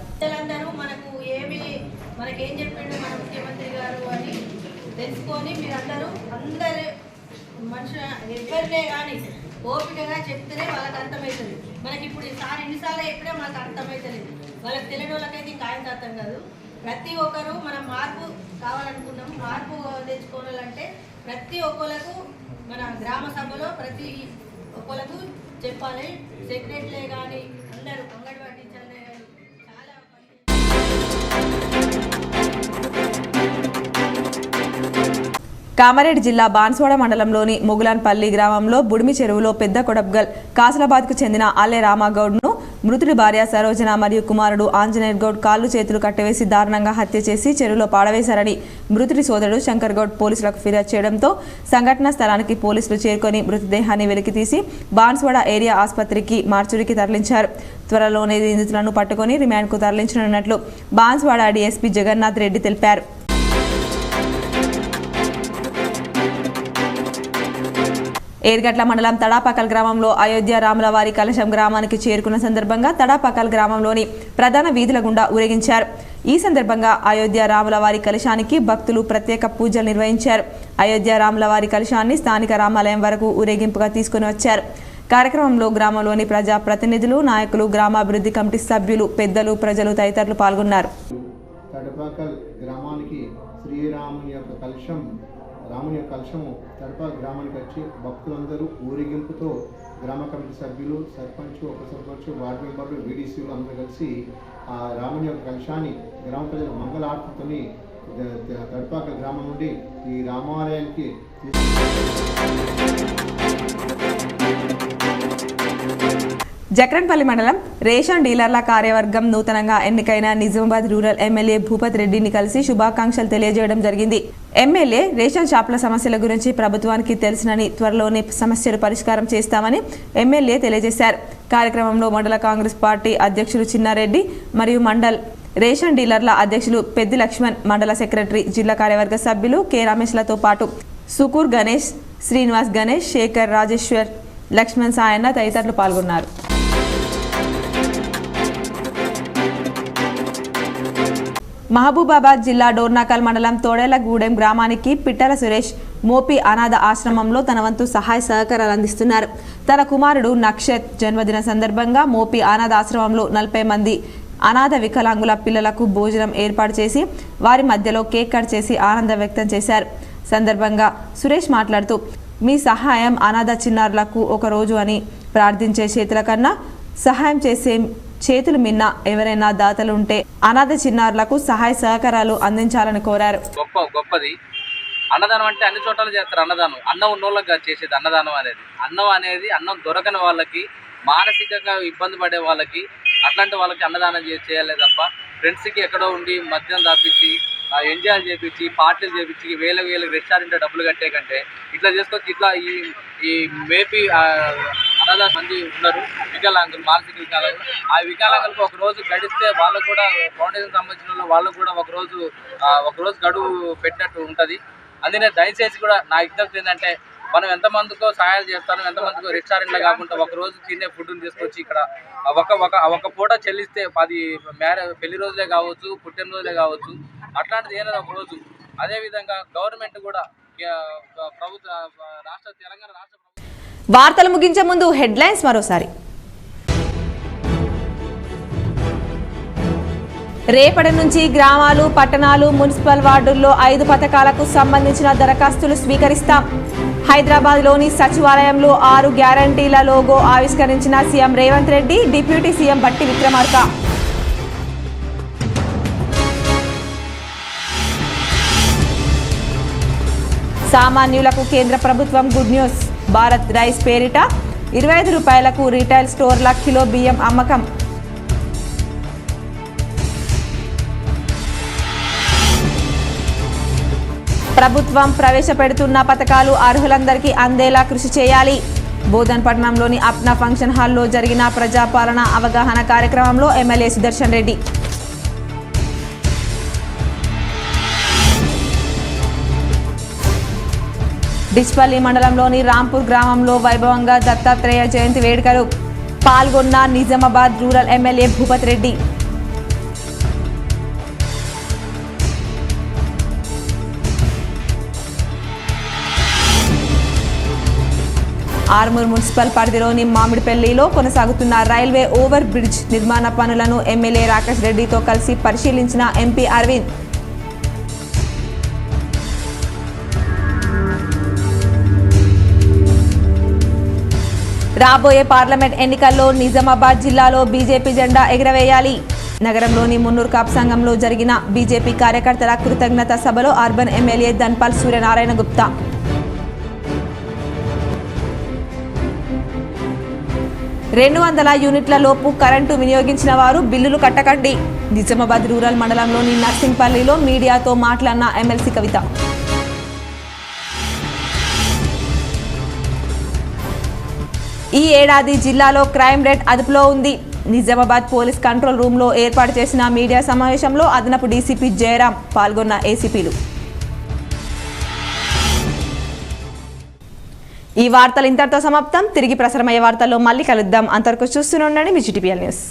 ఓపికగా చెప్తేనే వాళ్ళకి అర్థమవుతుంది. మనకి ఇప్పుడు ఈసారి ఎన్నిసార్లు ఎప్పుడే మనకు అర్థమవుతుంది. వాళ్ళకి తెలియని వాళ్ళకైతే ఇంకా ఆయన అర్థం కాదు. ప్రతి ఒక్కరు మనం మార్పు కావాలనుకున్నాం. మార్పు తెచ్చుకోవాలంటే ప్రతి ఒక్కరికి మన గ్రామ సభలో ప్రతి ఒక్కరికి చెప్పాలి. సెక్రటరీలే కానీ అందరూ అంగన్వాడీ టీచర్లే కానీ చాలా కామారెడ్డి జిల్లా బాన్స్వాడ మండలంలోని మొగులాన్పల్లి గ్రామంలో బుడిమి చెరువులో పెద్ద కొడబ్గల్ కాసులాబాద్కు చెందిన అల్లె రామగౌడ్ను మృతుడి భార్య సరోజన మరియు కుమారుడు ఆంజనేయ గౌడ్ కాళ్ళు చేతులు కట్టివేసి దారుణంగా హత్య చేసి చెరువులో పాడవేశారని మృతుడి సోదరుడు శంకర్ గౌడ్ పోలీసులకు ఫిర్యాదు చేయడంతో సంఘటనా స్థలానికి పోలీసులు చేరుకొని మృతదేహాన్ని వెలికితీసి బాన్స్వాడ ఏరియా ఆసుపత్రికి మార్చురికి తరలించారు. త్వరలోనే నిందితులను పట్టుకుని రిమాండ్కు తరలించనున్నట్లు బాన్స్వాడ డీఎస్పీ జగన్నాథ్ రెడ్డి తెలిపారు. ఏర్గట్ల మండలం తడాపకల్ గ్రామంలో అయోధ్య రాములవారి కలశం గ్రామానికి చేరుకున్న సందర్భంగా తడాపకల్ గ్రామంలోని ప్రధాన వీధుల గుండా ఊరేగించారు. ఈ సందర్భంగా అయోధ్య రాములవారి కలశానికి భక్తులు ప్రత్యేక పూజలు నిర్వహించారు. అయోధ్య రాములవారి కలశాన్ని స్థానిక రామాలయం వరకు ఊరేగింపుగా తీసుకుని వచ్చారు. కార్యక్రమంలో గ్రామంలోని ప్రజా ప్రతినిధులు, నాయకులు, గ్రామాభివృద్ధి కమిటీ సభ్యులు, పెద్దలు, ప్రజలు తదితరులు పాల్గొన్నారు. తడపాకల్ గ్రామానికి శ్రీరాముని యొక్క కలశము తడపాకల్ గ్రామానికి వచ్చి భక్తులందరూ ఊరేగింపుతో గ్రామ కమిటీ సభ్యులు, సర్పంచ్, ఉప సర్పంచ్, వార్డు మెంబర్లు, వీడీసీలు అందరూ కలిసి ఆ రాముని యొక్క కలశాన్ని గ్రామ ప్రజల మంగళార్తితోని తడపాకల్ గ్రామం నుండి ఈ రామాలయానికి జక్రన్పల్లి మండలం రేషన్ డీలర్ల కార్యవర్గం నూతనంగా ఎన్నికైన నిజామాబాద్ రూరల్ ఎమ్మెల్యే భూపత్ రెడ్డిని కలిసి శుభాకాంక్షలు తెలియజేయడం జరిగింది. ఎమ్మెల్యే రేషన్ షాపుల సమస్యల గురించి ప్రభుత్వానికి తెలిసినని, త్వరలోనే సమస్యలు పరిష్కారం చేస్తామని ఎమ్మెల్యే తెలియజేశారు. కార్యక్రమంలో మండల కాంగ్రెస్ పార్టీ అధ్యక్షులు చిన్నారెడ్డి మరియు మండల్ రేషన్ డీలర్ల అధ్యక్షులు పెద్ది లక్ష్మణ్, మండల సెక్రటరీ, జిల్లా కార్యవర్గ సభ్యులు కె రమేష్లతో పాటు సుకూర్ గణేష్, శ్రీనివాస్ గణేష్, శేఖర్, రాజేశ్వర్, లక్ష్మణ్ సాయన్న తదితరులు పాల్గొన్నారు. మహబూబాబాద్ జిల్లా డోర్నాకల్ మండలం తోడేలగూడెం గ్రామానికి పిట్టల సురేష్ మోపి అనాథ ఆశ్రమంలో తన వంతు సహాయ సహకారాలు అందిస్తున్నారు. తన కుమారుడు నక్షత్ జన్మదిన సందర్భంగా మోపి అనాథ ఆశ్రమంలో 40 మంది అనాథ వికలాంగుల పిల్లలకు భోజనం ఏర్పాటు చేసి వారి మధ్యలో కేక్ కట్ చేసి ఆనందం వ్యక్తం చేశారు. సందర్భంగా సురేష్ మాట్లాడుతూ, మీ సహాయం అనాథ చిన్నారులకు ఒక రోజు అని ప్రార్థించే చేతుల కన్నా సహాయం చేసే చేతులు మిన్న ఎవరైనా దాతలు ఉంటే అనాథ చిన్నారులకు సహాయ సహకారాలు అందించాలని కోరారు. గొప్పది అన్నదానం అంటే అన్ని చోట్ల చేస్తారు. అన్నదానం అన్నం ఉన్నోళ్ళకి చేసేది అన్నదానం అనేది. అన్నం దొరకని వాళ్ళకి, మానసికంగా ఇబ్బంది పడే వాళ్ళకి, అట్లాంటి వాళ్ళకి అన్నదానం చేయాలి తప్ప ఫ్రెండ్స్కి ఎక్కడో ఉండి మద్యం దాపించి, ఎంజాయ్ చేపించి, పార్టీలు చేపించి, వేల రెస్టారెంట్ డబ్బులు కట్టే కంటే ఇట్లా చేసుకొచ్చి ఇట్లా ఈ మేపీ అనాథ మంది ఉన్నారు వికలాంగులు, మానసిక వికలాంగులు. ఆ వికలాంగులకు ఒక రోజు గడిస్తే వాళ్ళకు కూడా ఫౌండేషన్ సంబంధించిన వాళ్ళకు కూడా ఒక రోజు గడువు పెట్టినట్టు ఉంటుంది. అందుకనే దయచేసి కూడా నా విజ్ఞప్తి ఏంటంటే మనం ఎంతమందికో సహాయాలు చేస్తాను, ఎంతమందికో రెస్టారెంట్లో కాకుండా ఒక రోజు తినే ఫుడ్ని తీసుకొచ్చి ఇక్కడ ఒక పూట చెల్లిస్తే అది పెళ్లి రోజులే కావచ్చు, పుట్టిన రోజులే కావచ్చు, అట్లాంటిది ఏదైనా ఒక రోజు. అదేవిధంగా గవర్నమెంట్ కూడా ప్రభుత్వ తెలంగాణ రాష్ట్ర వార్తలు ముగించే ముందు హెడ్లైన్స్ మరోసారి. రేపటి నుంచి గ్రామాలు, పట్టణాలు, మున్సిపల్ వార్డుల్లో 5 పథకాలకు సంబంధించిన దరఖాస్తులు స్వీకరిస్తాం. హైదరాబాద్లోని సచివాలయంలో 6 గ్యారంటీల లోగో ఆవిష్కరించిన CM Revanth Reddy, deputy CM Bhatti Vikramarka. సామాన్యులకు కేంద్ర ప్రభుత్వం గుడ్ న్యూస్. భారత్ రైస్ పేరిట 25 రూపాయలకు రీటైల్ స్టోర్ల కిలో బియ్యం అమ్మకం. ప్రభుత్వం ప్రవేశపెడుతున్న పథకాలు అర్హులందరికీ అందేలా కృషి చేయాలి. బోధన్పట్నంలోని అప్నా ఫంక్షన్ హాల్లో జరిగిన ప్రజాపాలన అవగాహన కార్యక్రమంలో ఎమ్మెల్యే సుదర్శన్ రెడ్డి. డిచ్పల్లి మండలంలోని రాంపూర్ గ్రామంలో వైభవంగా దత్తాత్రేయ జయంతి వేడుకలు. పాల్గొన్న Nizamabad rural MLA Bhupat Reddy. Armoor municipal పరిధిలోని మామిడిపల్లిలో కొనసాగుతున్న రైల్వే ఓవర్ బ్రిడ్జ్ నిర్మాణ పనులను ఎమ్మెల్యే రాకేష్ రెడ్డితో కలిసి పరిశీలించిన ఎంపీ అరవింద్. రాబోయే పార్లమెంట్ ఎన్నికల్లో నిజామాబాద్ జిల్లాలో బీజేపీ జెండా ఎగురవేయాలి. నగరంలోని మున్నూరు కాపు సంఘంలో జరిగిన బీజేపీ కార్యకర్తల కృతజ్ఞత సభలో అర్బన్ ఎమ్మెల్యే ధన్పాల్ సూర్యనారాయణ గుప్తా. రెండు 200 యూనిట్ల లోపు కరెంటు వినియోగించిన వారు బిల్లులు కట్టకండి. నిజామాబాద్ రూరల్ మండలంలోని నర్సింగ్పల్లిలో మీడియాతో మాట్లాడిన ఎమ్మెల్సీ కవిత. ఈ ఏడాది జిల్లాలో క్రైమ్ రేట్ అదుపులో ఉంది. నిజామాబాద్ పోలీస్ కంట్రోల్ రూమ్లో ఏర్పాటు చేసిన మీడియా సమావేశంలో అదనపు డీసీపీ జయరాం పాల్గొన్న ఏసీపీలు. ఈ వార్తలు ఇంతటితో సమాప్తం. తిరిగి ప్రసారమయ్యే వార్తల్లో మళ్ళీ కలుద్దాం. అంతవరకు చూస్తూనే ఉండండి మీ GTPL న్యూస్.